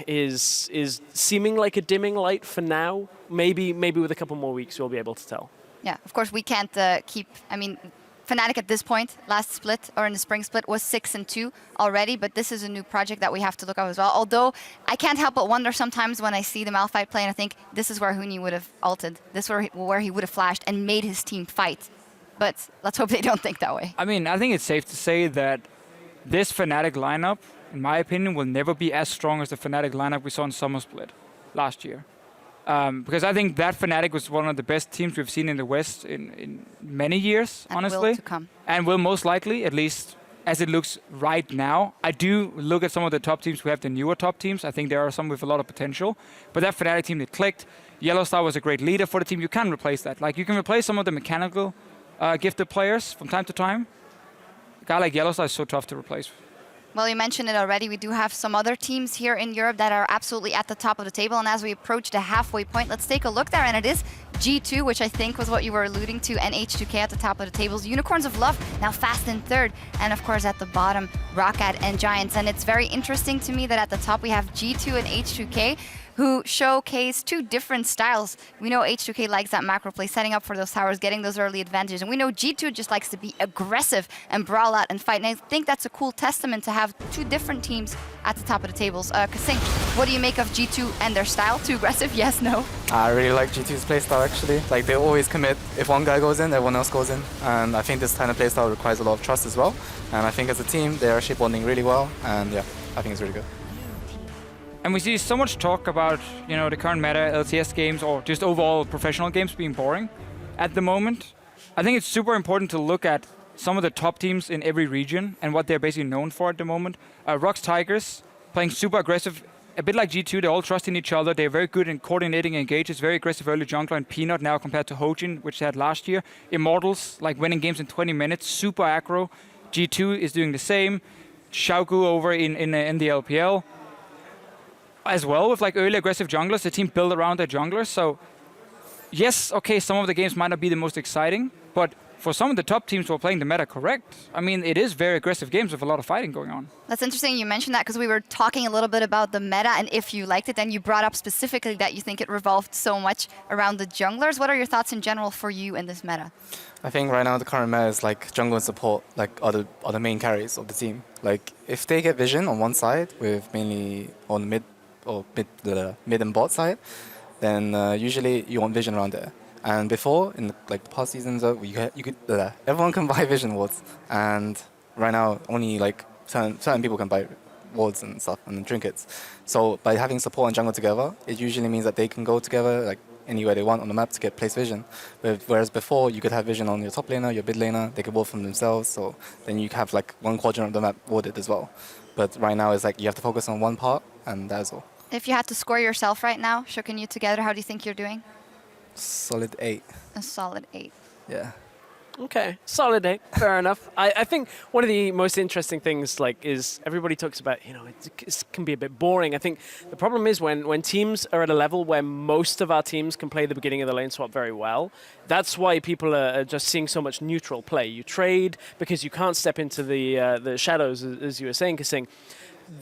is seeming like a dimming light for now. Maybe with a couple more weeks, we'll be able to tell. Yeah, of course, we can't Fnatic at this point, last split, or in the spring split, was 6-2 already, but this is a new project that we have to look at as well. Although, I can't help but wonder sometimes when I see the Malphite play, and I think this is where Huni would have ulted. This is where he would have flashed and made his team fight. But let's hope they don't think that way. I mean, I think it's safe to say that this Fnatic lineup, in my opinion, will never be as strong as the Fnatic lineup we saw in Summer Split last year. Because I think that Fnatic was one of the best teams we've seen in the West in many years, and honestly. Will to come. And will most likely, at least as it looks right now. I do look at some of the top teams. We have the newer top teams. I think there are some with a lot of potential. But that Fnatic team that clicked, Yellowstar was a great leader for the team. You can replace that. Like, you can replace some of the mechanical gifted players from time to time. A guy like Yellowstar is so tough to replace. Well, you mentioned it already. We do have some other teams here in Europe that are absolutely at the top of the table. And as we approach the halfway point, let's take a look there. And it is G2, which I think was what you were alluding to, and H2K at the top of the tables. Unicorns of Love now fast in third. And of course, at the bottom, Roccat and Giants. And it's very interesting to me that at the top we have G2 and H2K, who showcase two different styles. We know H2K likes that macro play, setting up for those towers, getting those early advantages. And we know G2 just likes to be aggressive and brawl out and fight. And I think that's a cool testament to have two different teams at the top of the tables. Kasink, what do you make of G2 and their style? Too aggressive? Yes, no? I really like G2's playstyle, actually. Like, they always commit. If one guy goes in, everyone else goes in. And I think this kind of playstyle requires a lot of trust as well. And I think as a team, they're actually bonding really well. And yeah, I think it's really good. And we see so much talk about, the current meta, LCS games, or just overall professional games being boring at the moment. I think it's super important to look at some of the top teams in every region and what they're basically known for at the moment. ROC's Tigers playing super aggressive, a bit like G2. They're all trusting each other. They're very good in coordinating engages, very aggressive early jungler and Peanut now compared to Hojin, which they had last year. Immortals, like winning games in 20 minutes, super aggro. G2 is doing the same. Xiaogu over in the LPL. As well, with like early aggressive junglers, the team built around their junglers. So yes, okay, some of the games might not be the most exciting, but for some of the top teams who are playing the meta correct, I mean, it is very aggressive games with a lot of fighting going on. That's interesting you mentioned that because we were talking a little bit about the meta and if you liked it, and you brought up specifically that you think it revolved so much around the junglers. What are your thoughts in general for you in this meta? I think right now the current meta is like jungle and support, like are the main carries of the team. Like if they get vision on one side with mainly on mid the mid and bot side, then usually you want vision around there. And before, in the past seasons, everyone can buy vision wards, and right now only like certain people can buy wards and stuff and trinkets. So by having support and jungle together, it usually means that they can go together like anywhere they want on the map to get place vision. Whereas before, you could have vision on your top laner, your mid laner, they could ward from themselves. So then you have like one quadrant of the map warded as well. But right now, it's like you have to focus on one part, and that's all. If you had to score yourself right now, Shook and you together, how do you think you're doing? Solid 8. A solid 8. Yeah. Okay, solid day. Fair enough. I think one of the most interesting things, like, is everybody talks about, it can be a bit boring. I think the problem is when teams are at a level where most of our teams can play the beginning of the lane swap very well, that's why people are just seeing so much neutral play. You trade because you can't step into the shadows, as you were saying, Kasing.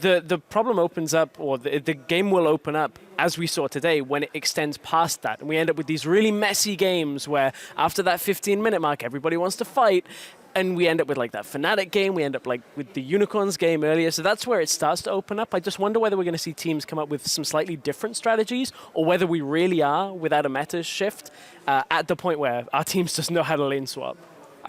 The problem opens up, or the game will open up, as we saw today, when it extends past that. And we end up with these really messy games where after that 15-minute mark, everybody wants to fight. And we end up with like that Fnatic game. We end up like with the Unicorns game earlier. So that's where it starts to open up. I just wonder whether we're going to see teams come up with some slightly different strategies, or whether we really are, without a meta shift, at the point where our teams just know how to lane swap.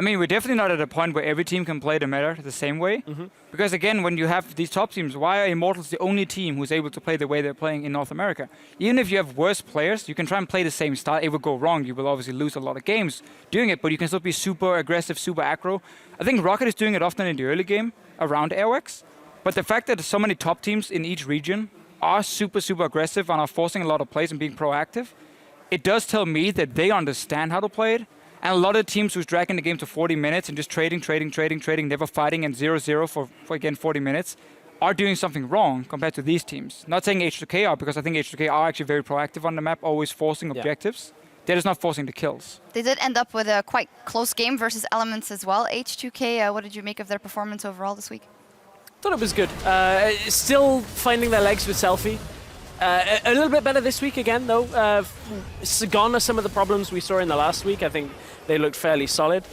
I mean, we're definitely not at a point where every team can play the meta the same way. Because again, when you have these top teams, why are Immortals the only team who's able to play the way they're playing in North America? Even if you have worse players, you can try and play the same style. It will go wrong. You will obviously lose a lot of games doing it, but you can still be super aggressive, super aggro. I think Roccat is doing it often in the early game around Airwax. But the fact that so many top teams in each region are super, super aggressive and are forcing a lot of plays and being proactive, it does tell me that they understand how to play it. And a lot of teams who's dragging the game to 40 minutes and just trading, never fighting, and 0-0 for again 40 minutes, are doing something wrong compared to these teams. Not saying H2K are, because I think H2K are actually very proactive on the map, always forcing objectives. They're just not forcing the kills. They did end up with a quite close game versus Elements as well. H2K, what did you make of their performance overall this week? Thought it was good. Still finding their legs with Selfie. A little bit better this week again, though. Gone are some of the problems we saw in the last week. I think they looked fairly solid.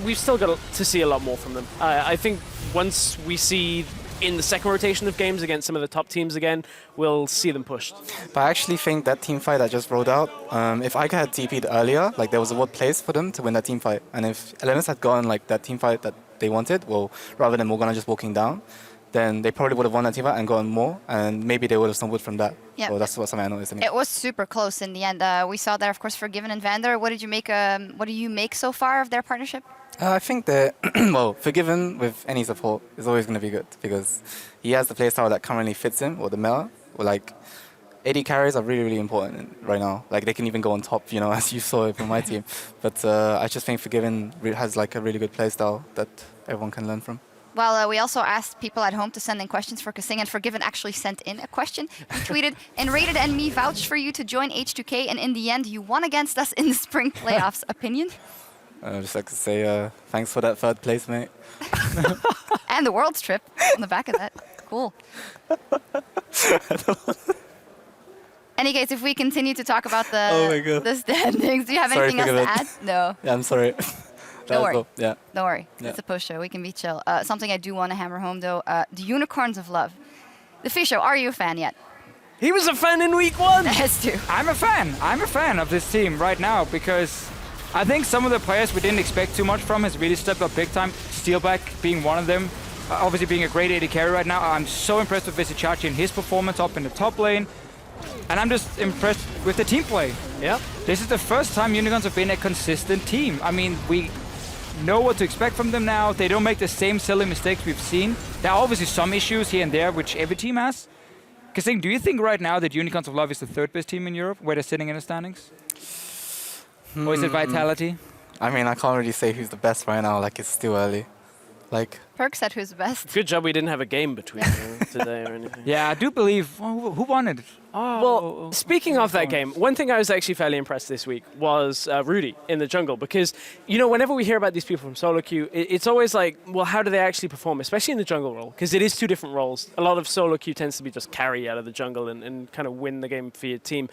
We've still got to see a lot more from them. I think once we see in the second rotation of games against some of the top teams again, we'll see them pushed. But I actually think that team fight that just rolled out, if Ica had TP'd earlier, like there was a world place for them to win that team fight. And if Elements had gotten like that team fight that they wanted, well, rather than Morgana just walking down, then they probably would have won that team fight and gotten more, and maybe they would have stumbled from that. Yeah. So that's what something I noticed. It was super close in the end. We saw there, of course, Forgiven and Vander. What did you make? What do you make so far of their partnership? I think that, well, Forgiven with any support is always going to be good, because he has the playstyle that currently fits him, or the meta. Or like, AD carries are really, really important right now. Like, they can even go on top, as you saw from my team. But I just think Forgiven has like a really good playstyle that everyone can learn from. Well, we also asked people at home to send in questions for Kasing, and Forgiven actually sent in a question. He tweeted, "And Rated and me vouched for you to join H2K, and in the end, you won against us in the spring playoffs." Opinion? I'd just like to say thanks for that third place, mate. And the Worlds trip on the back of that. Cool. Any case, if we continue to talk about the standings, do you have anything else to add? No. Yeah, I'm sorry. Don't worry. Yeah. Don't worry. Yeah. It's a post show. We can be chill. Something I do want to hammer home, though, the Unicorns of Love. The Fish Show, are you a fan yet? He was a fan in week 1! Yes, too. I'm a fan. I'm a fan of this team right now, because I think some of the players we didn't expect too much from has really stepped up big time. Steelback being one of them. Obviously being a great AD carry right now. I'm so impressed with Visichachi and his performance up in the top lane. And I'm just impressed with the team play. Yeah. This is the first time Unicorns have been a consistent team. I mean, we know what to expect from them now. They don't make the same silly mistakes we've seen. There are obviously some issues here and there, which every team has. Kasing, do you think right now that Unicorns of Love is the third best team in Europe, where they're sitting in the standings? Or is it Vitality? I mean, I can't really say who's the best right now. Like, it's still early. Like, Perk said who's the best. Good job we didn't have a game between today or anything. Yeah, I do believe. Who won it? Well, speaking of that game, one thing I was actually fairly impressed this week was Rudy in the jungle, because, whenever we hear about these people from solo queue, it's always like, well, how do they actually perform, especially in the jungle role? Because it is two different roles. A lot of solo queue tends to be just carry out of the jungle and kind of win the game for your team.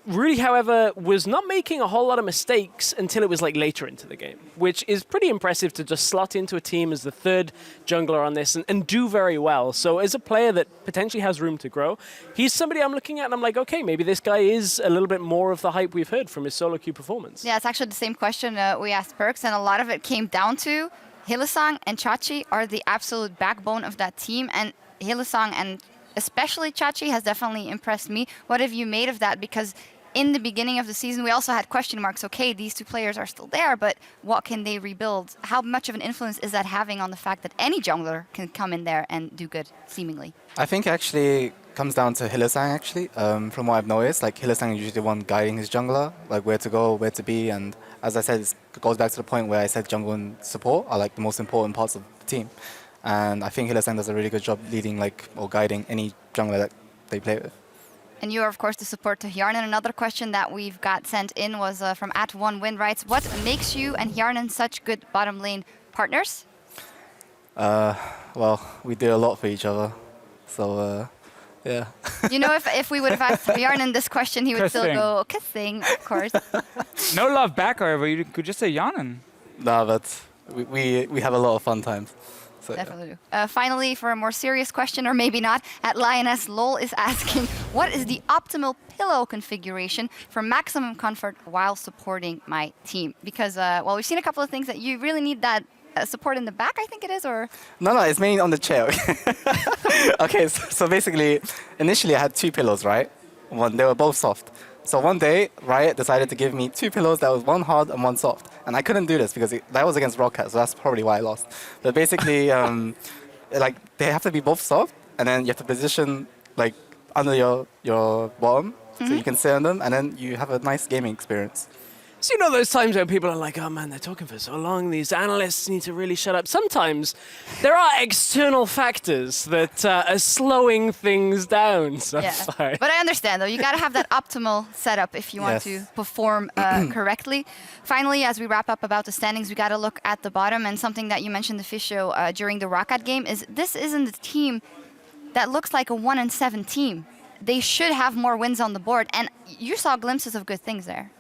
Rudy, however, was not making a whole lot of mistakes until it was like later into the game, which is pretty impressive to just slot into a team as the third jungler on this and do very well. So as a player that potentially has room to grow, he's somebody I'm looking at and I'm like, okay, maybe this guy is a little bit more of the hype we've heard from his solo queue performance. Yeah, it's actually the same question we asked Perks, and a lot of it came down to Hylissang and Chachi are the absolute backbone of that team, and Hylissang and especially Chachi has definitely impressed me. What have you made of that? Because in the beginning of the season, we also had question marks. Okay, these two players are still there, but what can they rebuild? How much of an influence is that having on the fact that any jungler can come in there and do good, seemingly? I think it actually comes down to Hylissang, actually. From what I've noticed, like, Hylissang is usually the one guiding his jungler, like where to go, where to be, and as I said, it goes back to the point where I said jungle and support are like the most important parts of the team. And I think Hillesang does a really good job leading or guiding any jungler that they play with. And you are, of course, the support to Hjarnan. Another question that we've got sent in was from @1win writes, what makes you and Hjarnan such good bottom lane partners? Well, we do a lot for each other. So, yeah. You know, if we would have asked Hjarnan this question, he would still go, kissing, of course. No love back, however. You could just say Hjarnan. No, but we have a lot of fun times. So, Definitely do. Finally, for a more serious question, or maybe not, @Lioness Lol is asking, what is the optimal pillow configuration for maximum comfort while supporting my team? Because, well, we've seen a couple of things that you really need that support in the back, I think it is, or? No, it's mainly on the chair. Okay, so basically, initially I had 2 pillows, right? They were both soft. So one day, Riot decided to give me 2 pillows that was one hard and one soft. And I couldn't do this because that was against Roccat, so that's probably why I lost. But basically, like they have to be both soft, and then you have to position like under your bottom, so you can sit on them, and then you have a nice gaming experience. So you know those times when people are like, oh man, they're talking for so long, these analysts need to really shut up. Sometimes there are external factors that are slowing things down so far. But I understand though, you gotta have that optimal setup if you want to perform correctly. Finally, as we wrap up about the standings, we gotta look at the bottom, and something that you mentioned, the Fisho, during the Roccat game is this isn't a team that looks like a 1-7 team. They should have more wins on the board, and you saw glimpses of good things there.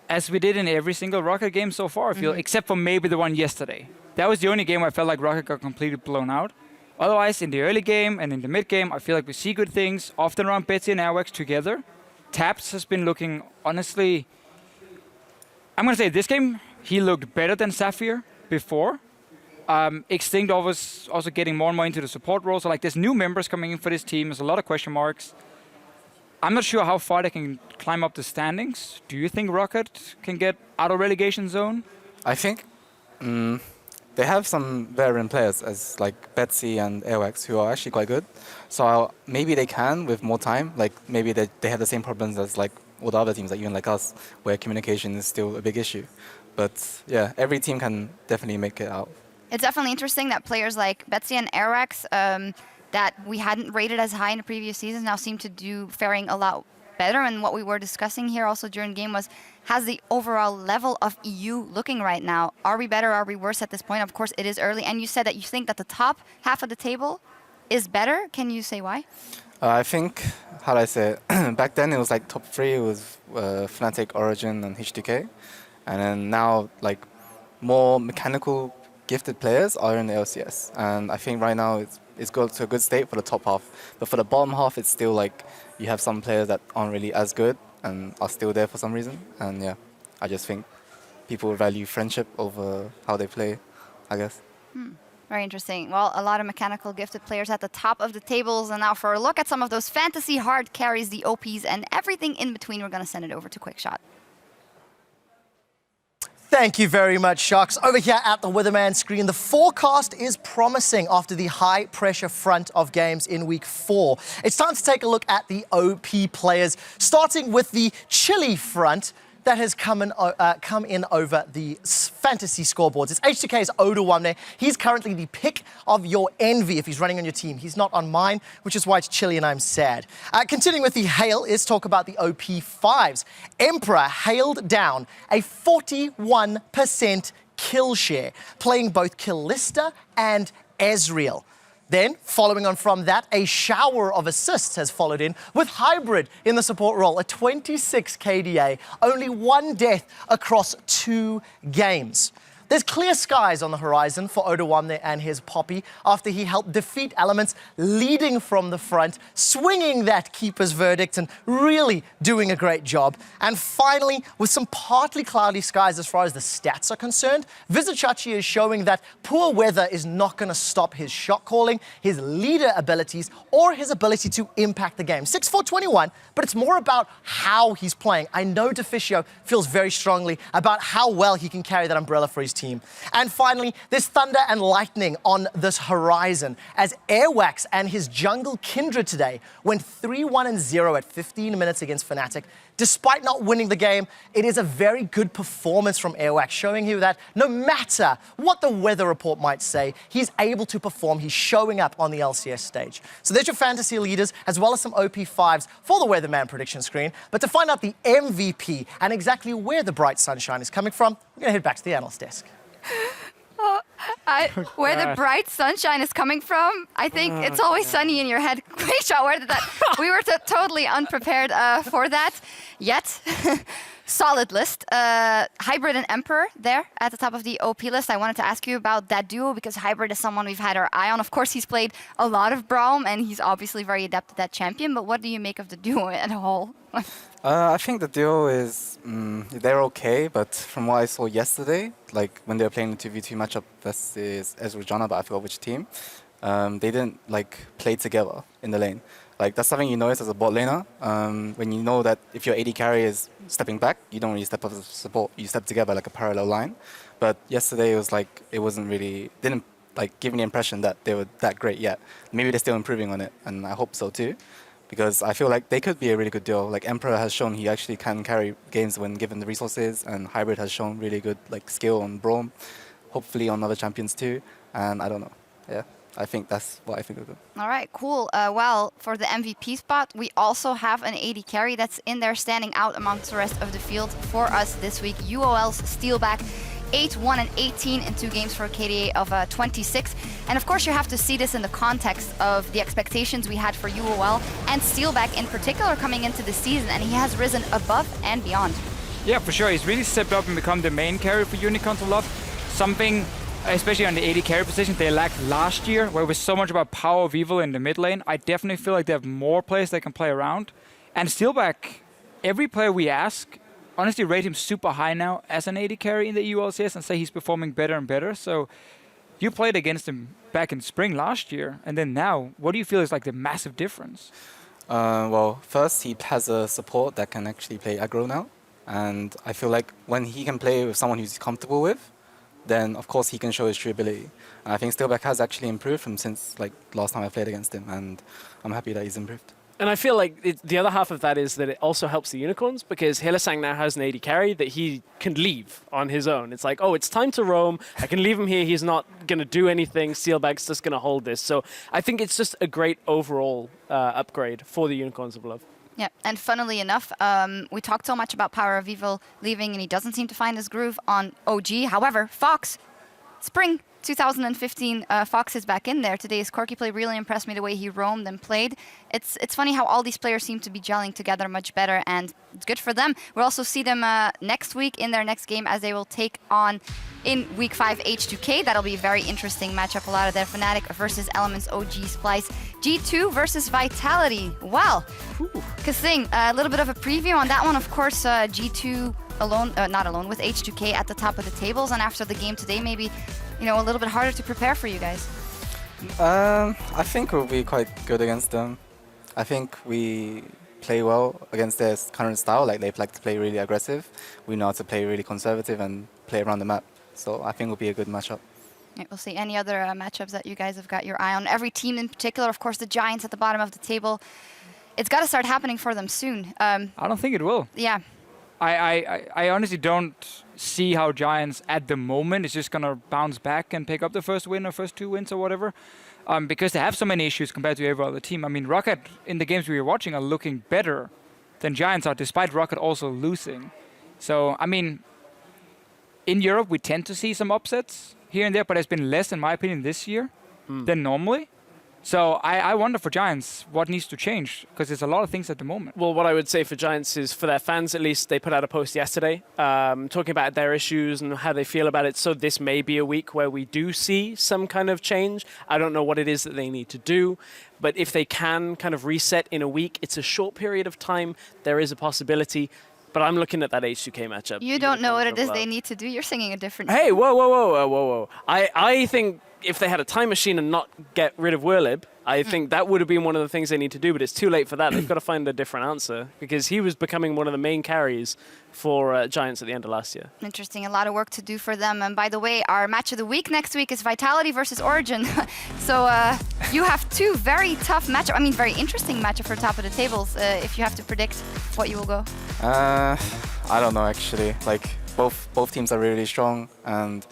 As we did in every single Roccat game so far, I feel, except for maybe the one yesterday. That was the only game where I felt like Roccat got completely blown out. Otherwise, in the early game and in the mid game, I feel like we see good things, often around Betsy and Airwax together. Taps has been looking, honestly, I'm going to say this game, he looked better than Sapphire before. Extinct was also getting more and more into the support role, so like there's new members coming in for this team, there's a lot of question marks. I'm not sure how far they can climb up the standings. Do you think Roccat can get out of relegation zone? I think they have some veteran players as like Betsy and Airwax who are actually quite good. So maybe they can with more time. Like maybe they have the same problems as like all the other teams, like even like us, where communication is still a big issue. But yeah, every team can definitely make it out. It's definitely interesting that players like Betsy and Airwax that we hadn't rated as high in the previous seasons now seem to do faring a lot better. And what we were discussing here also during game was, how's the overall level of EU looking right now? Are we better? Are we worse at this point? Of course, it is early. And you said that you think that the top half of the table is better. Can you say why? I think, how do I say it? Back then it was like top 3. It was Fnatic, Origin, and H2K. And then now, like, more mechanical gifted players are in the LCS. And I think right now it's got to a good state for the top half. But for the bottom half, it's still like you have some players that aren't really as good and are still there for some reason. And yeah, I just think people value friendship over how they play, I guess. Very interesting. Well, a lot of mechanical gifted players at the top of the tables. And now for a look at some of those fantasy hard carries, the OPs, and everything in between, we're going to send it over to Quickshot. Thank you very much, Sharks. Over here at the Weatherman screen, the forecast is promising after the high-pressure front of games in Week 4. It's time to take a look at the OP players, starting with the chilly front that has come in over the fantasy scoreboards. It's H2K's Oda. He's currently the pick of your envy if he's running on your team. He's not on mine, which is why it's chilly and I'm sad. Continuing with the hail is talk about the OP5s. Emperor hailed down a 41% kill share, playing both Kalista and Ezreal. Then, following on from that, a shower of assists has followed in, with Hybrid in the support role, a 26 KDA, only 1 death across 2 games. There's clear skies on the horizon for Odawamne and his Poppy after he helped defeat elements leading from the front, swinging that keeper's verdict and really doing a great job. And finally, with some partly cloudy skies as far as the stats are concerned, Vizichachi is showing that poor weather is not going to stop his shot calling, his leader abilities, or his ability to impact the game. 6-4-21, but it's more about how he's playing. I know Deficio feels very strongly about how well he can carry that umbrella for his team. And finally, there's thunder and lightning on this horizon as Airwax and his jungle Kindred today went 3-1-0 at 15 minutes against Fnatic. Despite not winning the game, it is a very good performance from Airwax, showing you that no matter what the weather report might say, he's able to perform. He's showing up on the LCS stage. So there's your fantasy leaders, as well as some OP5s for the Weatherman prediction screen. But to find out the MVP and exactly where the bright sunshine is coming from, we're going to head back to the analyst desk. Where the bright sunshine is coming from, I think it's always sunny in your head. Quayshaw, where did that? We were totally unprepared for that. Yet, solid list. Hybrid and Emperor there at the top of the OP list. I wanted to ask you about that duo because Hybrid is someone we've had our eye on. Of course, he's played a lot of Braum and he's obviously very adept at that champion. But what do you make of the duo as a whole? I think the duo is, they're okay, but from what I saw yesterday, like when they were playing the 2v2 matchup versus Ezreal, but I forgot which team, they didn't like play together in the lane. Like that's something you notice as a bot laner, when you know that if your AD carry is stepping back, you don't really step up as support, you step together like a parallel line. But yesterday it was like, it wasn't really, didn't like give me the impression that they were that great yet. Maybe they're still improving on it, and I hope so too. Because I feel like they could be a really good duo. Like Emperor has shown he actually can carry games when given the resources, and Hybrid has shown really good like skill on Braum, hopefully on other champions too. And I don't know, yeah, I think that's what I think of them. All right, cool. Well, for the MVP spot, we also have an AD carry that's in there standing out amongst the rest of the field for us this week. UOL's Steelback. 8-1 and 18 in 2 games for a KDA of 26. And of course, you have to see this in the context of the expectations we had for UOL and Steelback in particular coming into the season, and he has risen above and beyond. Yeah, for sure. He's really stepped up and become the main carry for Unicorns a lot. Something, especially on the AD carry position, they lacked last year, where it was so much about power of evil in the mid lane. I definitely feel like they have more players they can play around. And Steelback, every player we ask, honestly rate him super high now as an AD carry in the EU LCS and say he's performing better and better. So you played against him back in spring last year, and then now, what do you feel is like the massive difference? Well, first he has a support that can actually play aggro now, and I feel like when he can play with someone who's comfortable with, then of course he can show his true ability. And I think Steelback has actually improved from since like last time I played against him, and I'm happy that he's improved. And I feel like the other half of that is that it also helps the Unicorns because Hylissang now has an AD carry that he can leave on his own. It's like, oh, it's time to roam. I can leave him here. He's not going to do anything. Steelback's just going to hold this. So I think it's just a great overall upgrade for the Unicorns of Love. Yeah, and funnily enough, we talked so much about Power of Evil leaving, and he doesn't seem to find his groove on OG. However, Fox, Spring 2015, Fox is back in there. Today's Corki play really impressed me the way he roamed and played. It's funny how all these players seem to be gelling together much better, and it's good for them. We'll also see them next week in their next game as they will take on, in Week 5, H2K. That'll be a very interesting matchup. A lot of their Fnatic versus Elements OG Splice. G2 versus Vitality. Well, Kasing, a little bit of a preview on that one. Of course, G2 alone, not alone, with H2K at the top of the tables. And after the game today, maybe, you know, a little bit harder to prepare for you guys. I think we'll be quite good against them. I think we play well against their current style. Like, they like to play really aggressive. We know how to play really conservative and play around the map. So I think it'll be a good matchup. Yeah, we'll see. Any other matchups that you guys have got your eye on? Every team in particular, of course, the Giants at the bottom of the table. It's got to start happening for them soon. I don't think it will. Yeah. I honestly don't see how Giants at the moment is just going to bounce back and pick up the first win or first 2 wins or whatever. Because they have so many issues compared to every other team. I mean, Roccat in the games we were watching are looking better than Giants are, despite Roccat also losing. So, I mean, in Europe we tend to see some upsets here and there, but it's been less, in my opinion, this year than normally. So I wonder for Giants what needs to change, because there's a lot of things at the moment. Well, what I would say for Giants is, for their fans at least, they put out a post yesterday talking about their issues and how they feel about it. So this may be a week where we do see some kind of change. I don't know what it is that they need to do, but if they can kind of reset in a week, it's a short period of time, there is a possibility. But I'm looking at that H2K matchup. You don't know what it is they need to do. You're singing a different... Hey, whoa. I think if they had a time machine and not get rid of Werlib, I think that would have been one of the things they need to do, but it's too late for that. They've got to find a different answer because he was becoming one of the main carries for Giants at the end of last year. Interesting, a lot of work to do for them. And by the way, our match of the week next week is Vitality versus Origin. So you have two very tough matchups, I mean very interesting matchup for top of the tables if you have to predict what you will go. I don't know actually. Like both teams are really strong, and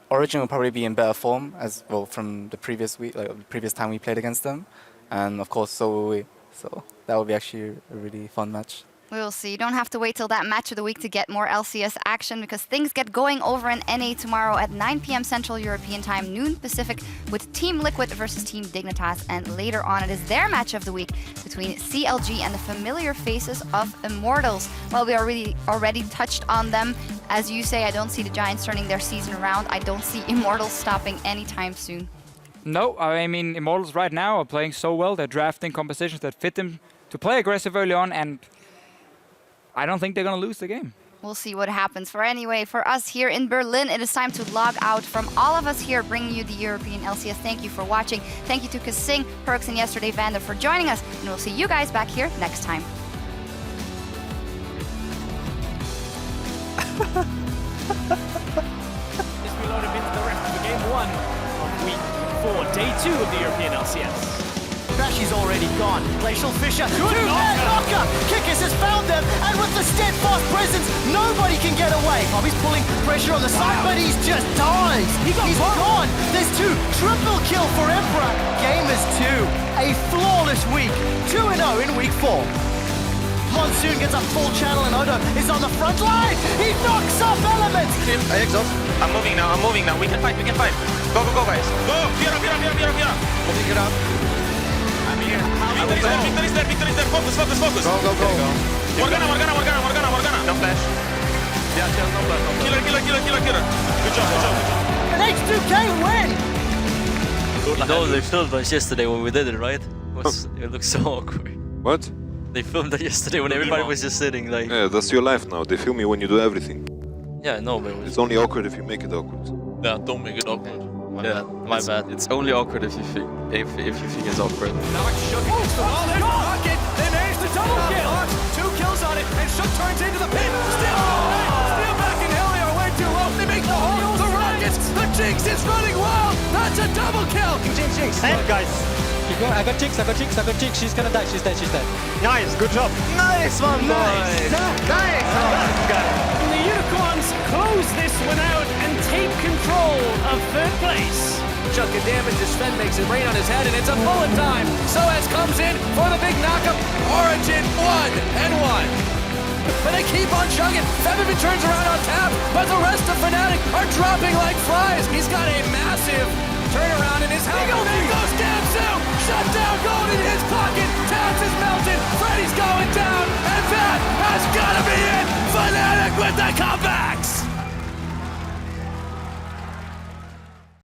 Origin will probably be in better form as well from the previous week, like the previous time we played against them, and of course so will we. So that will be actually a really fun match. We will see. You don't have to wait till that match of the week to get more LCS action because things get going over in NA tomorrow at 9 p.m. Central European Time, noon Pacific, with Team Liquid versus Team Dignitas. And later on, it is their match of the week between CLG and the familiar faces of Immortals. Well, we already touched on them. As you say, I don't see the Giants turning their season around. I don't see Immortals stopping anytime soon. No, I mean, Immortals right now are playing so well. They're drafting compositions that fit them to play aggressive early on, and I don't think they're going to lose the game. We'll see what happens. For us here in Berlin, it is time to log out. From all of us here bringing you the European LCS, thank you for watching. Thank you to Kasing, Perks, and Yesterday Vander for joining us. And we'll see you guys back here next time. This we load him into the rest of game 1 of week 4, day 2 of the European LCS. Bashi's already gone. Glacial Fisher. Two-man knocker. Kickers has found them, and with the steadfast presence, nobody can get away. Bobby's pulling pressure on the side, but he's just dies. He's gone. There's two. Triple kill for Emperor. Game is 2. A flawless week. 2-0 in week 4. Monsoon gets a full channel, and Odo is on the front line. He knocks up Elements. I'm moving now. We can fight. Go, guys. Go. Fiora. Moving it up. I'm here. Victor is there. Focus. Go. Morgana. No flash. Yeah, no flash. Killer. Good job. An H2K win. No, they filmed us yesterday when we did it, right? It looks so awkward. What? They filmed it yesterday when everybody was just sitting like... Yeah, that's your life now. They film you when you do everything. Yeah, no, but... It's only awkward if you make it awkward. Yeah, don't make it awkward. My bad. It's only awkward if you think it's awkward. Now Shook against the wall, there's Roccat, they managed to double kill. 2 kills on it, and Shook turns into the pit. Still back in Hilly are way too low. They make the hole, the Rockets, the Jinx is running wild. That's a double kill. Jinx. Hey guys. I got Jinx. She's gonna die. She's dead. Nice, good job. Nice one, boys. Nice. The Unicorns close this one out and take control of 3rd place. Chunk of damage as Sven makes it rain on his head, and it's a bullet time. Soaz comes in for the big knockup. Origin 1-1. But they keep on chugging. Featherman turns around on tap, but the rest of Fnatic are dropping like flies. He's got a massive turnaround in his helmet. There goes Gamsu! Shut down gold in his pocket. Towns is melted. Freddy's going down, and that has got to be it. Fnatic with the comeback.